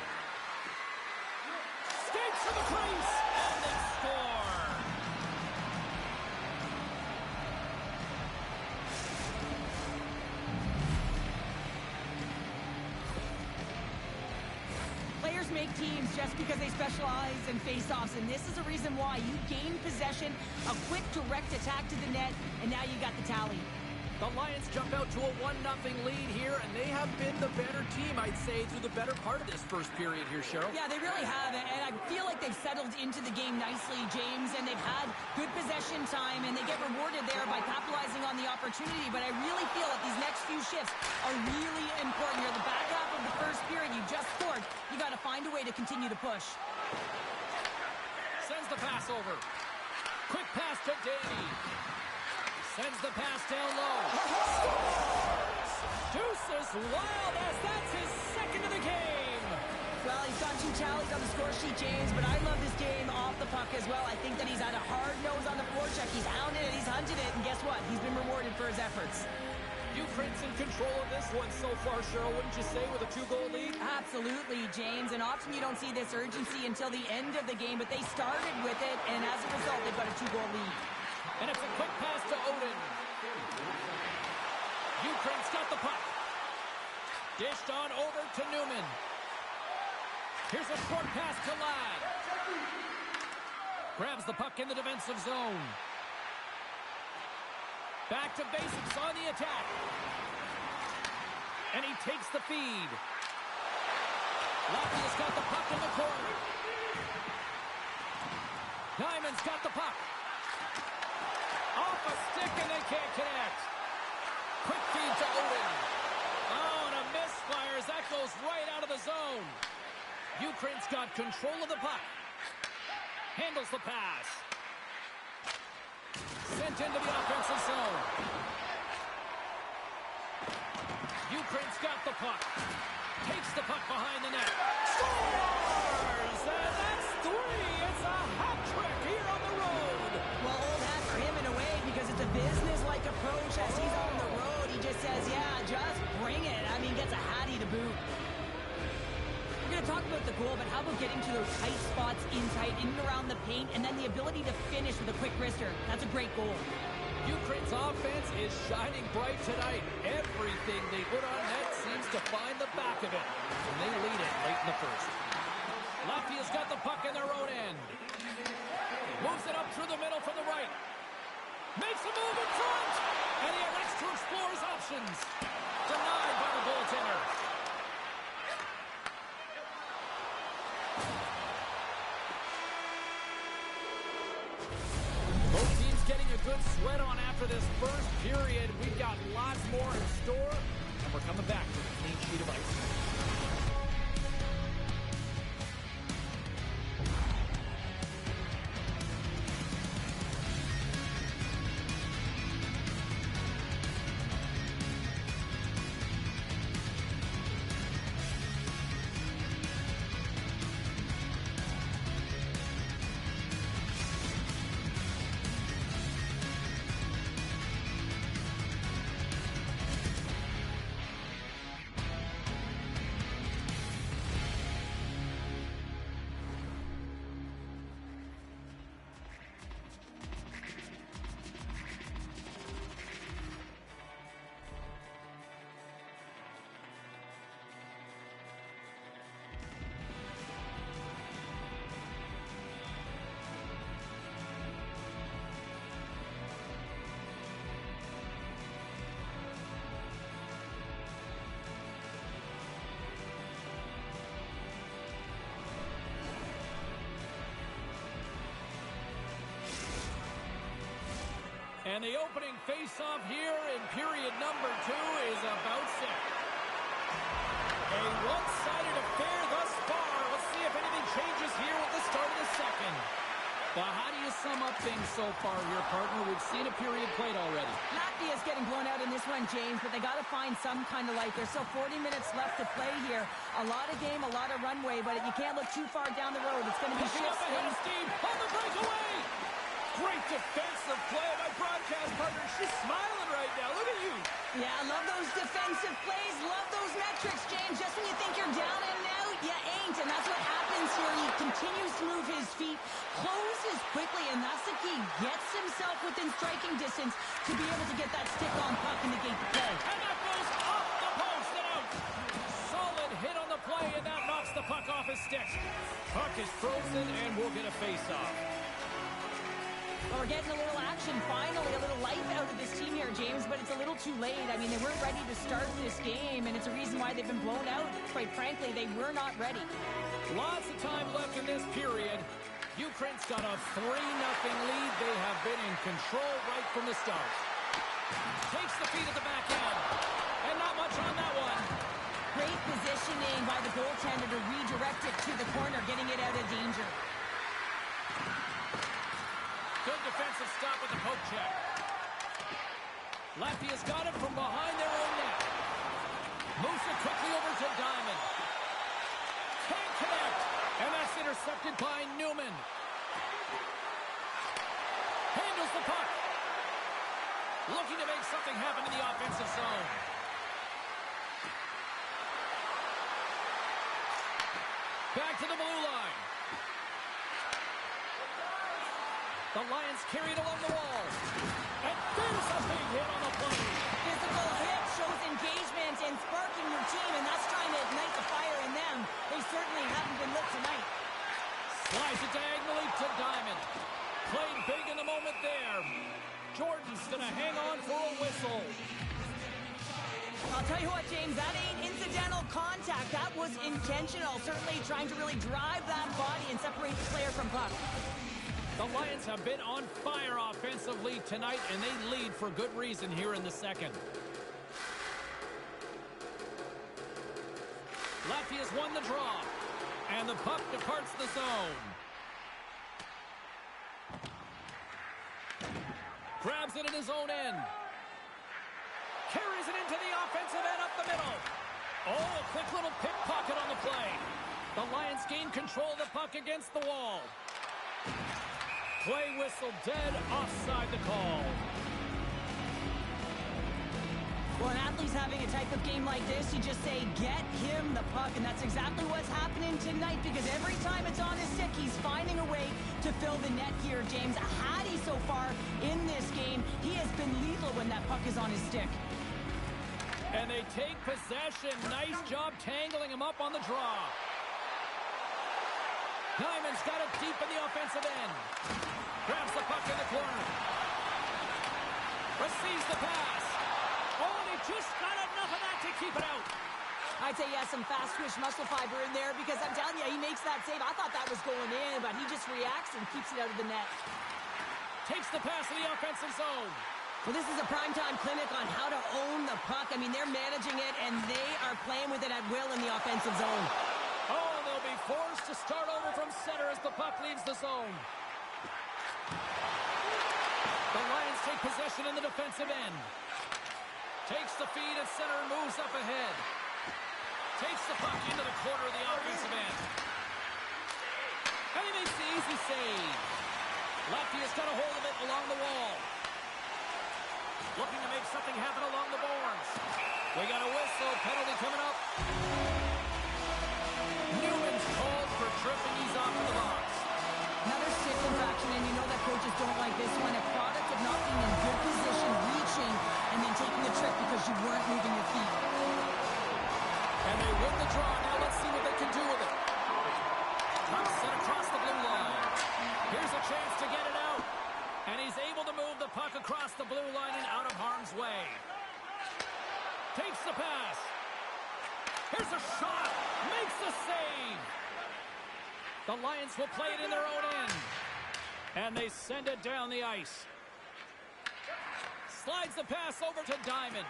Skates to the crease, and they score. Players make teams just because they specialize in face-offs, and this is a reason why. You gain possession, a quick direct attack to the net, and now you got the tally. The Lions jump out to a 1-0 lead here, and they have been the better team, I'd say, through the better part of this first period here, Cheryl. Yeah, they really have, and I feel like they've settled into the game nicely, James, and they've had good possession time, and they get rewarded there by capitalizing on the opportunity, but I really feel that these next few shifts are really important. You're the back half of the first period, you just scored, you got to find a way to continue to push. Sends the pass over. Quick pass to Davey. Sends the pass down low. Scores! Deuces wild as that's his second of the game. Well, he's got 2 tallies on the score sheet, James, but I love this game off the puck as well. I think that he's had a hard nose on the forecheck. He's hounded it, he's hunted it, and guess what? He's been rewarded for his efforts. Ukraine's in control of this one so far, Cheryl, wouldn't you say, with a 2-goal lead? Absolutely, James, and often you don't see this urgency until the end of the game, but they started with it, and as a result, they've got a 2-goal lead. And it's a quick pass to Odin. Ukraine's got the puck. Dished on over to Newman. Here's a short pass to Ladd. Grabs the puck in the defensive zone. Back to basics on the attack. And he takes the feed. Latvia's got the puck in the corner. Diamond's got the puck. Off a stick and they can't connect. Quick feed to Odin. Oh, and a misfire as that goes right out of the zone. Ukraine's got control of the puck. Handles the pass. Sent into the offensive zone. Ukraine's got the puck. Takes the puck behind the net. Scores! And that's 3. It's a hat trick here on the road. Well, old hat for him in a way because it's a business-like approach as he's on the road. He just says, yeah, just bring it. I mean, gets a hattie to boot. We're going to talk about the goal, but how about getting to those tight spots in and around the paint, and then the ability to finish with a quick wrister? That's a great goal. Ukraine's offense is shining bright tonight. Everything they put on net seems to find the back of it, and they lead it late in the first. Latvia's got the puck in their own end. Moves it up through the middle from the right. Makes a move in front, and he elects to explore his options. Denied by the goaltender. Both teams getting a good sweat on after this first period. We've got lots more in store, and we're coming back to a clean sheet of ice. And the opening face-off here in period number 2 is about set. A one-sided affair thus far. Let's see if anything changes here with the start of the second. But how do you sum up things so far here, partner? We've seen a period played already. Latvia's getting blown out in this one, James, but they got to find some kind of life. There's still 40 minutes left to play here. A lot of game, a lot of runway, but you can't look too far down the road. It's going to be shifts. Steve on the breakaway. Great defensive play by broadcast partner. She's smiling right now. Look at you. Yeah, I love those defensive plays. Love those metrics, James. Just when you think you're down and out, you ain't. And that's what happens here. He continues to move his feet, closes quickly, and that's the key. Gets himself within striking distance to be able to get that stick-on puck and negate the play. And that goes off the post and out. Solid hit on the play, and that knocks the puck off his stick. Puck is frozen, and we'll get a face-off. Well, we're getting a little action, finally, a little life out of this team here, James, but it's a little too late. I mean, they weren't ready to start this game, and it's a reason why they've been blown out. Quite frankly, they were not ready. Lots of time left in this period. Ukraine's got a 3-0 lead. They have been in control right from the start. Takes the feed at the back end, and not much on that one. Great positioning by the goaltender to redirect it to the corner, getting it out of danger. Good defensive stop with the poke check. Latvia's got it from behind their own net. Moves it quickly over to Diamond. Can't connect. And that's intercepted by Newman. Handles the puck. Looking to make something happen in the offensive zone. Back to the blue line. The Lions carry it along the wall. And there's a big hit on the play. Physical hit shows engagement and sparking your team, and that's trying to ignite the fire in them. They certainly haven't been lit tonight. Slides it diagonally to Diamond. Played big in the moment there. Jordan's going to hang on for a whistle. I'll tell you what, James, that ain't incidental contact. That was intentional. Certainly trying to really drive that body and separate the player from puck. The Lions have been on fire offensively tonight, and they lead for good reason here in the second. Latvia's won the draw, and the puck departs the zone. Grabs it in his own end. Carries it into the offensive end up the middle. Oh, a quick little pickpocket on the play. The Lions gain control of the puck against the wall. Play whistle dead, offside the call. Well, an athlete's having a type of game like this, you just say, get him the puck, and that's exactly what's happening tonight, because every time it's on his stick, he's finding a way to fill the net here, James. Hattie so far in this game, he has been lethal when that puck is on his stick. And they take possession. Nice job tangling him up on the draw. Diamond's got it deep in the offensive end. Grabs the puck in the corner. Receives the pass. Oh, and he just got enough of that to keep it out. I'd say he has some fast twitch muscle fiber in there, because I'm telling you, he makes that save. I thought that was going in, but he just reacts and keeps it out of the net. Takes the pass in the offensive zone. Well, this is a primetime clinic on how to own the puck. I mean, they're managing it, and they are playing with it at will in the offensive zone. Oh, they'll be forced to start over from center as the puck leaves the zone. The Lions take possession in the defensive end. Takes the feed at center and moves up ahead. Takes the puck into the corner of the offensive end. And he makes the easy save. Latvia's got a hold of it along the wall. Looking to make something happen along the boards. We got a whistle. Penalty coming up. Newman's called for tripping. He's off in the box. Another stick infraction, and you know that coaches don't like this one. A product of not being in good position, reaching, and then taking a trip because you weren't moving your feet. And they win the draw. Now let's see what they can do with it. Puck set across the blue line. Here's a chance to get it out. And he's able to move the puck across the blue line and out of harm's way. Takes the pass. Here's a shot. Makes the save. The Lions will play it in their own end. And they send it down the ice. Slides the pass over to Diamond.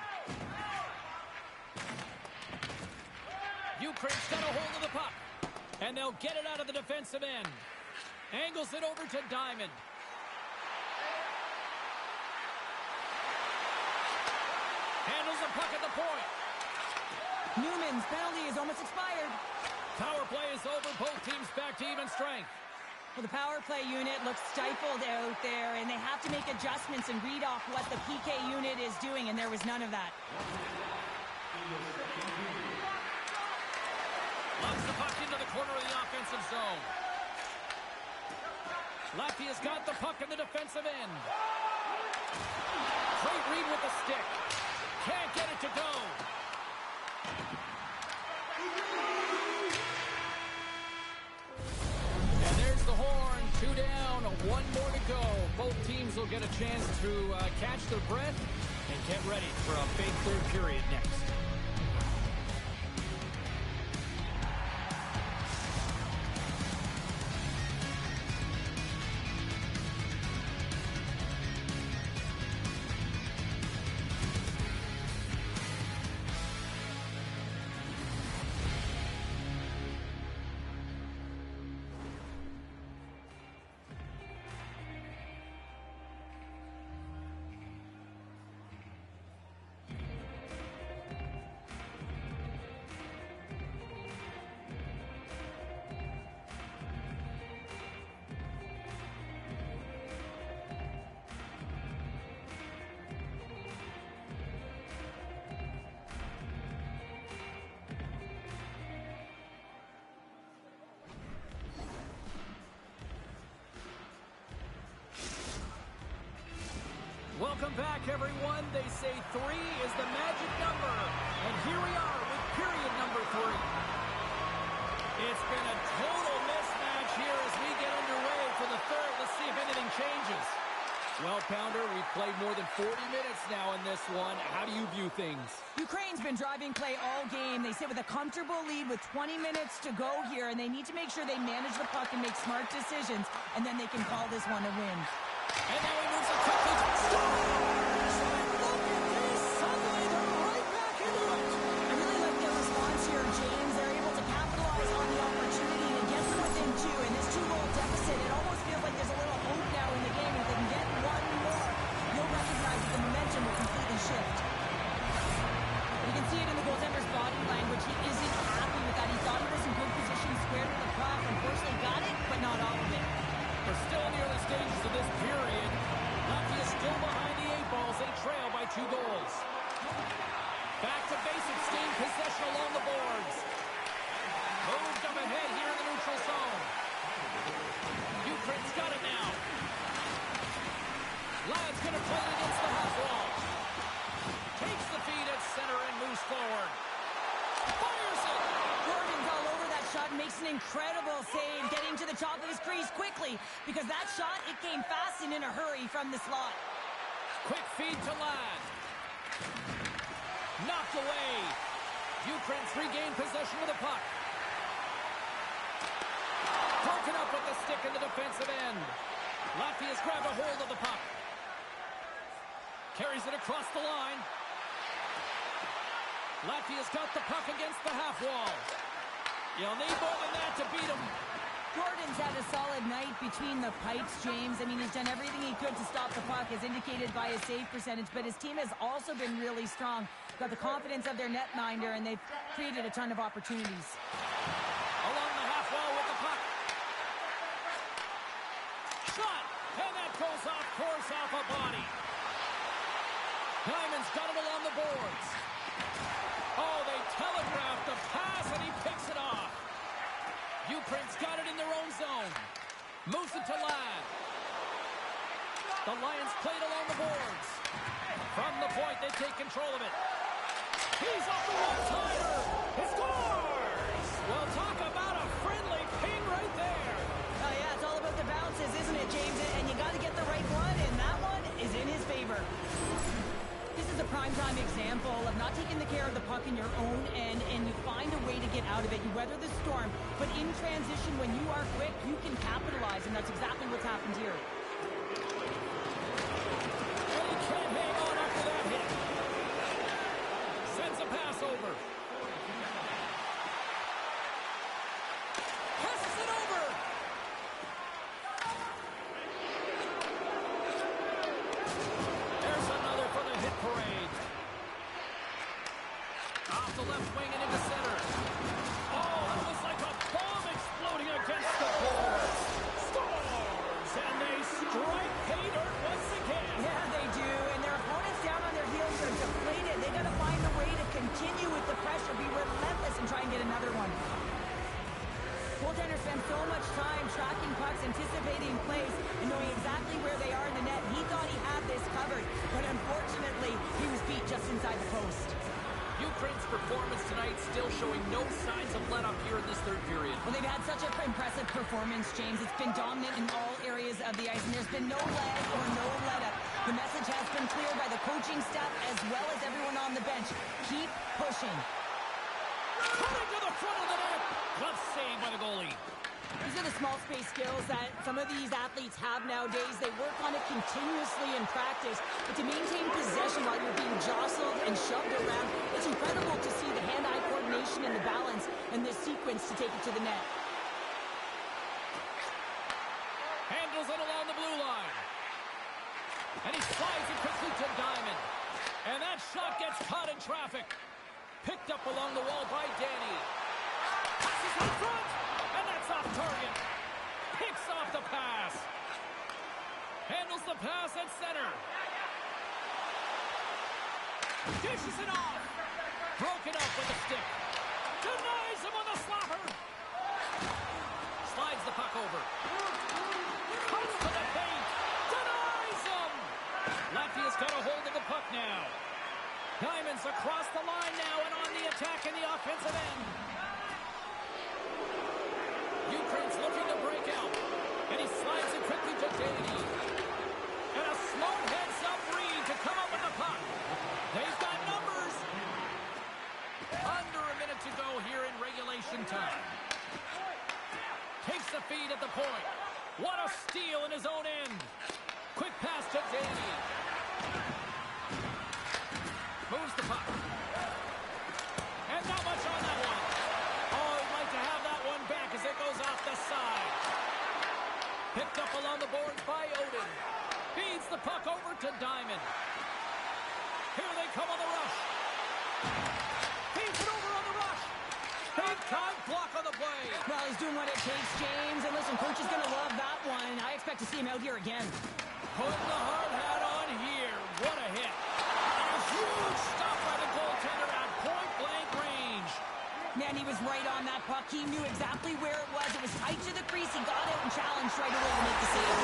Ukraine's got a hold of the puck. And they'll get it out of the defensive end. Angles it over to Diamond. Handles the puck at the point. Newman's penalty is almost expired. Power play is over. Both teams back to even strength. Well, the power play unit looks stifled out there, and they have to make adjustments and read off what the PK unit is doing, and there was none of that. Lobs the puck into the corner of the offensive zone. Latvia's got the puck in the defensive end. Great read with the stick. Can't get it to go. And there's the horn. 2 down, 1 more to go. Both teams will get a chance to catch their breath and get ready for a big third period next. Welcome back, everyone. They say 3 is the magic number. And here we are with period number 3. It's been a total mismatch here as we get underway for the third. Let's see if anything changes. Well, Pounder, we played more than 40 minutes now in this one. How do you view things? Ukraine's been driving play all game. They sit with a comfortable lead with 20 minutes to go here, and they need to make sure they manage the puck and make smart decisions, and then they can call this one a win. And now he moves it quickly. Scores! Look at this! Suddenly they're right back into it. I really like their response here, James. They're able to capitalize on the opportunity and get them within two. In this two-goal deficit, it almost feels like there's a little hope now in the game. If they can get one more, you'll recognize that the momentum will completely shift. You can see it in the goaltender's body language. He isn't happy with that. He thought he was in good position, squared to the puck. Unfortunately, got it, but not all of it. We're still in the early stages of this period. Latvia still behind the 8 balls. They trail by 2 goals. Back to basics, gain possession along the boards. Moved up ahead here in the neutral zone. Ukraine's got it now. Lad's going to play it against the half wall. Takes the feed at center and moves forward. Fires it! Gordon's all over that shot and makes an incredible save, getting to the top of his crease quickly, because that shot, it came fast and in a hurry from the slot. Quick feed to Lad. Knocked away. Ukraine's regained possession with the puck. Broken up with the stick in the defensive end. Latvia's grabbed a hold of the puck. Carries it across the line. Latvia's got the puck against the half wall. You'll need more than that to beat him. Gordon's had a solid night between the pipes, James. I mean, he's done everything he could to stop the puck, as indicated by his save percentage, but his team has also been really strong. Got the confidence of their netminder, and they've created a ton of opportunities. Along the half wall with the puck. Shot! And that goes off course off a body. Hyman's got it along the boards. Oh, they telegraphed the pass, and he picks it off. Ukraine's got it in their own zone. Moves it to Lad. The Lions played along the boards. From the point, they take control of it. He's off the one-timer. He scores! Well, talk about a friendly ping right there. Oh, yeah, it's all about the bounces, isn't it, James? And you got to get the right one, and that one is in his favor. This is a primetime example of not taking the care of the puck in your own end, and you find a way to get out of it. You weather the storm, but in transition, when you are quick, you can capitalize, and that's exactly what's happened here. And he can't hang on after that hit. Sends a pass over. Passes it over. There's another for the hit parade. Off the left wing and into center. Oh, it was like a bomb exploding against the boards. Scores! And they strike pay dirt once again. Yeah, they do, and their opponents down on their heels are deflated. They got to find a way to continue with the pressure, be relentless, and try and get another one. Goaltender spent so much time tracking pucks, anticipating plays, and knowing exactly where they are in the net. He thought he had this covered, but unfortunately, he was beat just inside the post. Ukraine's performance tonight still showing no signs of let-up here in this third period. Well, they've had such an impressive performance, James. It's been dominant in all areas of the ice, and there's been no lag or no let-up. The message has been clear by the coaching staff as well as everyone on the bench. Keep pushing. Cutting to the front of the net. Glove save by the goalie. These are the small space skills that some of these athletes have nowadays. They work on it continuously in practice, but to maintain possession while you're being jostled and shoved around, it's incredible to see the hand-eye coordination and the balance in this sequence to take it to the net. Handles it along the blue line. And he slides it quickly to Diamond. And that shot gets caught in traffic. Picked up along the wall by Danny. Passes in front. And that's off target. Picks off the pass. Handles the pass at center. Dishes it off. Broken up with a stick. Denies him on the slapper. Slides the puck over. Comes to the paint. Denies him. Latvia's got a hold of the puck now. Diamond's across the line now and on the attack in the offensive end. Ukraine's looking to break out. And he slides it quickly to Danny. And a smart heads up feed at the point. What a steal in his own end. Quick pass to Danny. Moves the puck. And not much on that one. Oh, he'd like to have that one back as it goes off the side. Picked up along the boards by Odin. Feeds the puck over to Diamond. Here they come on the rush. Feeds it over on the rush. Big time block on the play. Well, he's doing what it takes, James. And listen, coach is going to love that one. I expect to see him out here again. Putting the hard hat on here. What a hit. A huge stop by the goaltender at point-blank range. Man, he was right on that puck. He knew exactly where it was. It was tight to the crease. He got out and challenged right away to make the save.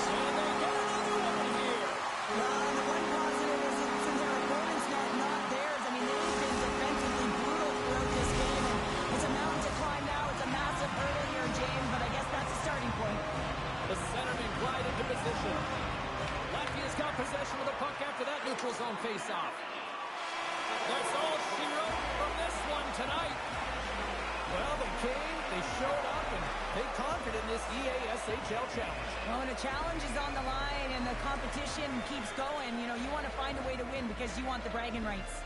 So they get another one here. The one positive is that since our opponent's not theirs, I mean, they've been defensively brutal throughout this game. And it's a mountain to climb now. It's a massive hurdle here, James, but I guess that's a starting point. The centerman glide into position. Latvia's got possession of the puck after that neutral zone face-off. That's all she wrote from this one tonight. Well, they came, they showed up, and they conquered in this EASHL challenge. Well, when a challenge is on the line and the competition keeps going, you know, you want to find a way to win because you want the bragging rights.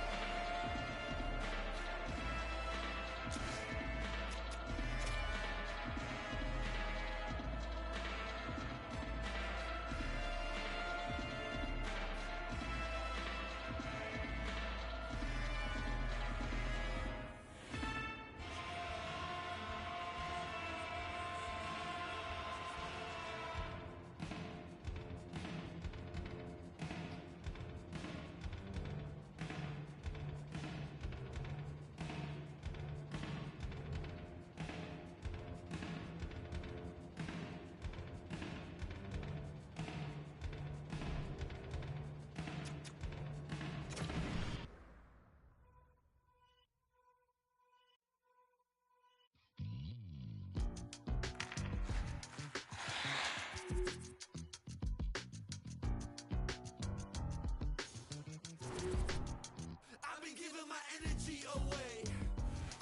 I've been giving my energy away.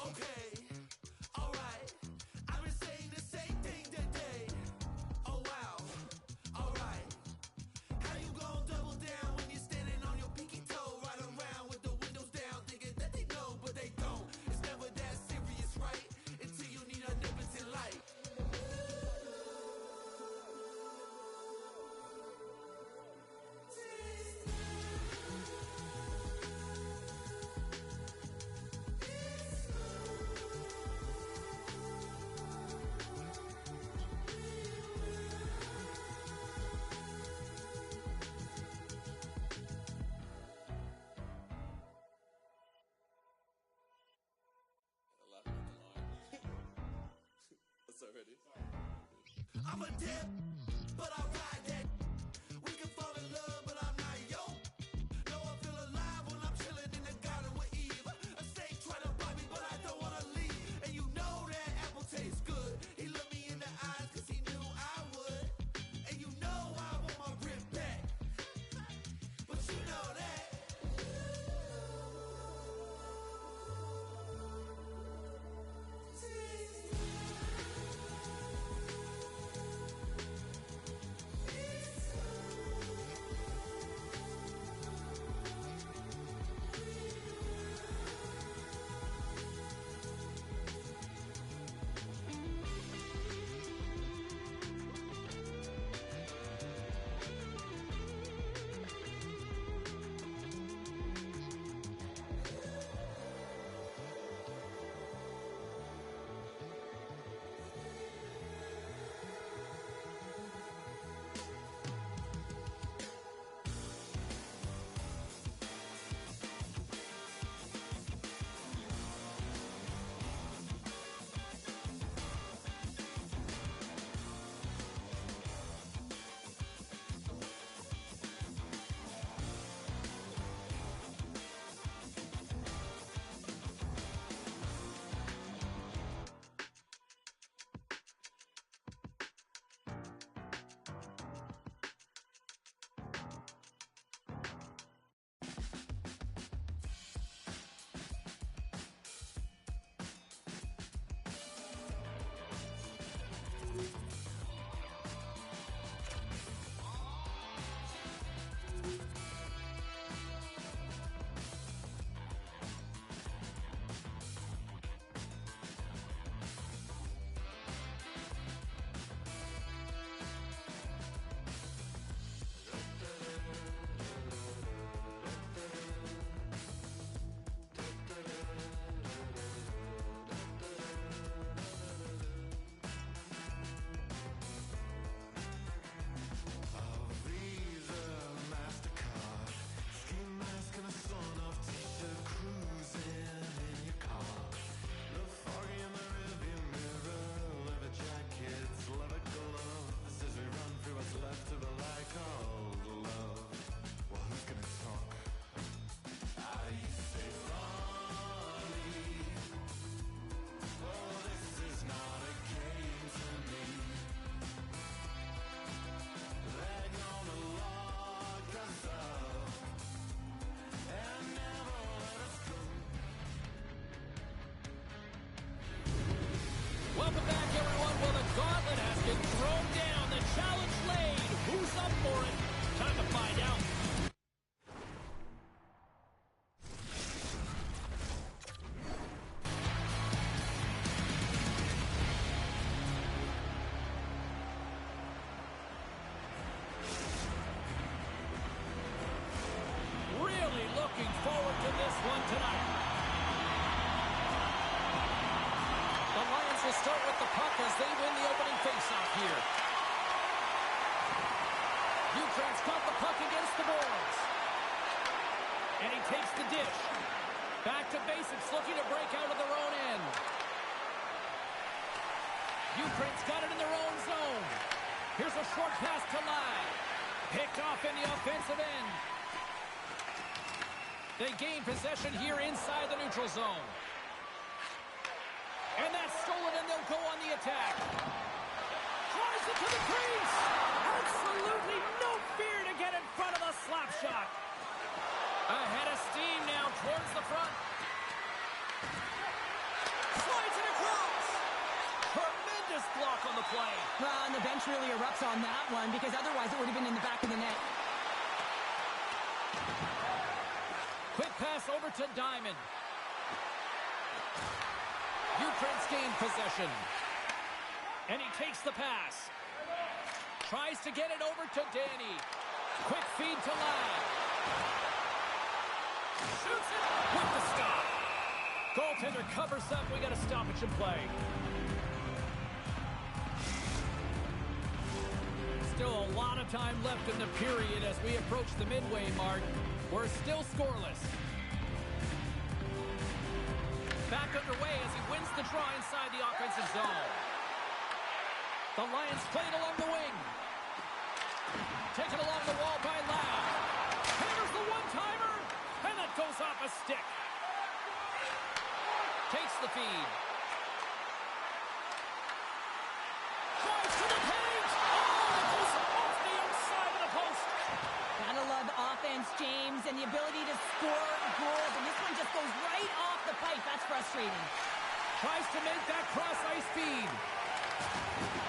Okay, alright. I've been saying the same thing today. Oh wow, alright. How you gon' double down when you're standing on your pinky toe? Right around with the windows down, thinking that they know, but they don't. It's never that serious, right? Until you need a omnipotent light. I'm a dip, but I ride that. We can fall in love, but I'm not yo. No, I feel alive when I'm chilling in the garden with Eve. A snake trying to bite me, but I don't wanna leave. And you know that apple tastes good. He looked me in the eyes cause he knew I would. And you know I want my rib back. But you know that. start with the puck as they win the opening faceoff here. Ukraine's got the puck against the boards. And he takes the dish. Back to basics, looking to break out of their own end. Ukraine's got it in their own zone. Here's a short pass to Lai. Picked off in the offensive end. They gain possession here inside the neutral zone. And that's stolen, and they'll go on the attack. Tries it to the crease. Absolutely no fear to get in front of the slap shot. Ahead of steam now towards the front. Slides it across. Tremendous block on the play. Well, and the bench really erupts on that one because otherwise it would have been in the back of the net. Quick pass over to Diamond. Ukraine's gained possession. And he takes the pass. Tries to get it over to Danny. Quick feed to Lai. Shoots it with the stop. Goaltender covers up. We got a stoppage in play. Still a lot of time left in the period as we approach the midway mark. We're still scoreless. Back underway as he wins the draw inside the offensive zone. The Lions played along the wing. Taken along the wall by Lau. Hammers the one-timer, and that goes off a stick. Takes the feed. Drives to the cage. Oh, it goes off the outside of the post. Gotta love offense, James, and the ability to score goals. And this one just goes right off the pipe. That's frustrating. Tries to make that cross-ice feed.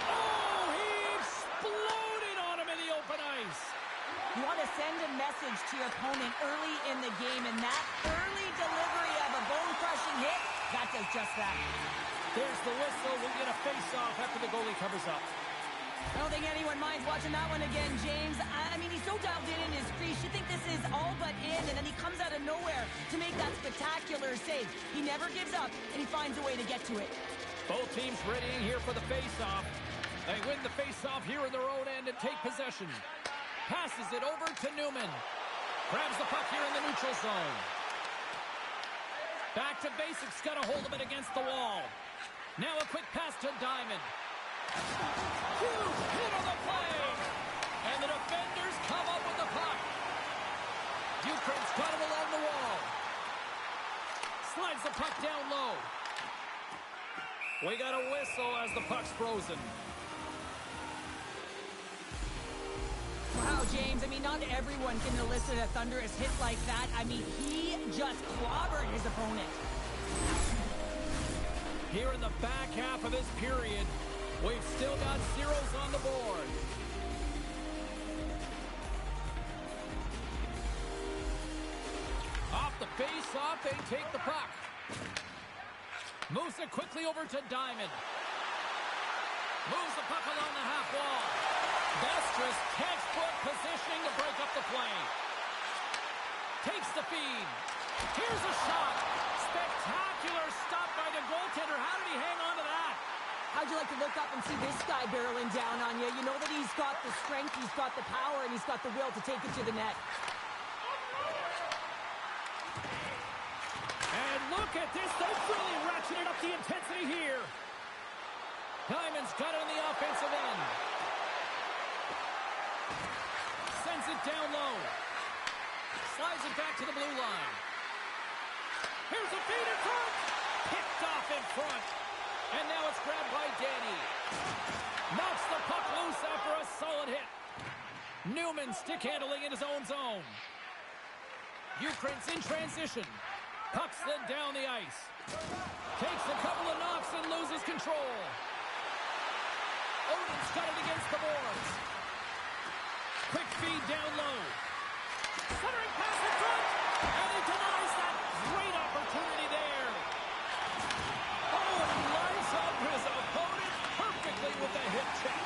Oh, he exploded on him in the open ice. You want to send a message to your opponent early in the game, and that early delivery of a bone-crushing hit, that does just that. There's the whistle. We'll get a face-off after the goalie covers up. I don't think anyone minds watching that one again, James. I mean, he's so dialed in his crease. You think this is all but in, and then he comes out of nowhere to make that spectacular save. He never gives up, and he finds a way to get to it. Both teams readying here for the face-off. They win the face-off here in their own end and take possession. Passes it over to Newman. Grabs the puck here in the neutral zone. Back to basics. Got a hold of it against the wall. Now a quick pass to Diamond. Huge hit on the play. And the defenders come up with the puck. Ukraine's got it along the wall. Slides the puck down low. We got a whistle as the puck's frozen. Wow, James, I mean, not everyone can elicit a thunderous hit like that. I mean, he just clobbered his opponent. Here in the back half of this period, we've still got zeros on the board. Off the face-off, they take the puck. Moves it quickly over to Diamond. Moves the puck along the half wall. Bestrus, textbook positioning to break up the play. Takes the feed. Here's a shot. Spectacular stop by the goaltender. How did he hang on to that? How'd you like to look up and see this guy barreling down on you? You know that he's got the strength, he's got the power, and he's got the will to take it to the net. And look at this. They've really ratcheted up the intensity here. Diamond's got it on the offensive end. Sends it down low. Slides it back to the blue line. Here's a feed in front. Picked off in front. And now it's grabbed by Danny. Knocks the puck loose after a solid hit. Newman stick handling in his own zone. Ukraine's in transition. Puck slid down the ice. Takes a couple of knocks and loses control. Odin's got it against the boards. Quick feed down low. Centering pass in front. And he denies that great opportunity there. Oh, and lines up his opponent perfectly with the hip check.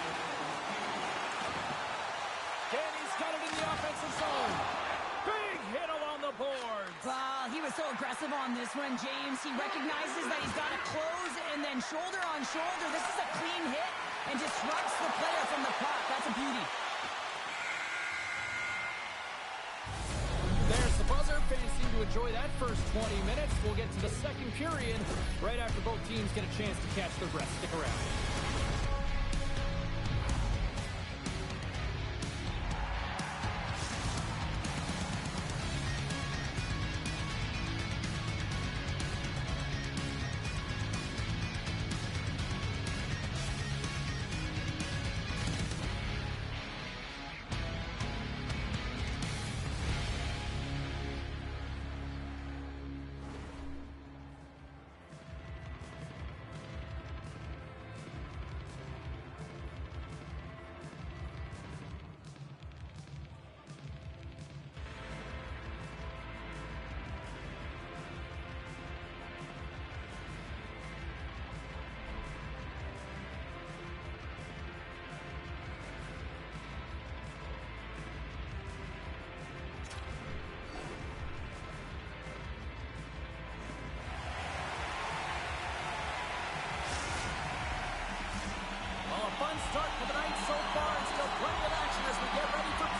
Danny's got it in the offensive zone. Big hit along the boards. Well, he was so aggressive on this one, James. He recognizes that he's got to close and then shoulder on shoulder. This is a clean hit and disrupts the player from the puck. That's a beauty. There's the buzzer. Fans seem to enjoy that first 20 minutes. We'll get to the second period right after both teams get a chance to catch their breath. Stick around. Fun start for the night so far, and still plenty of action as we get ready for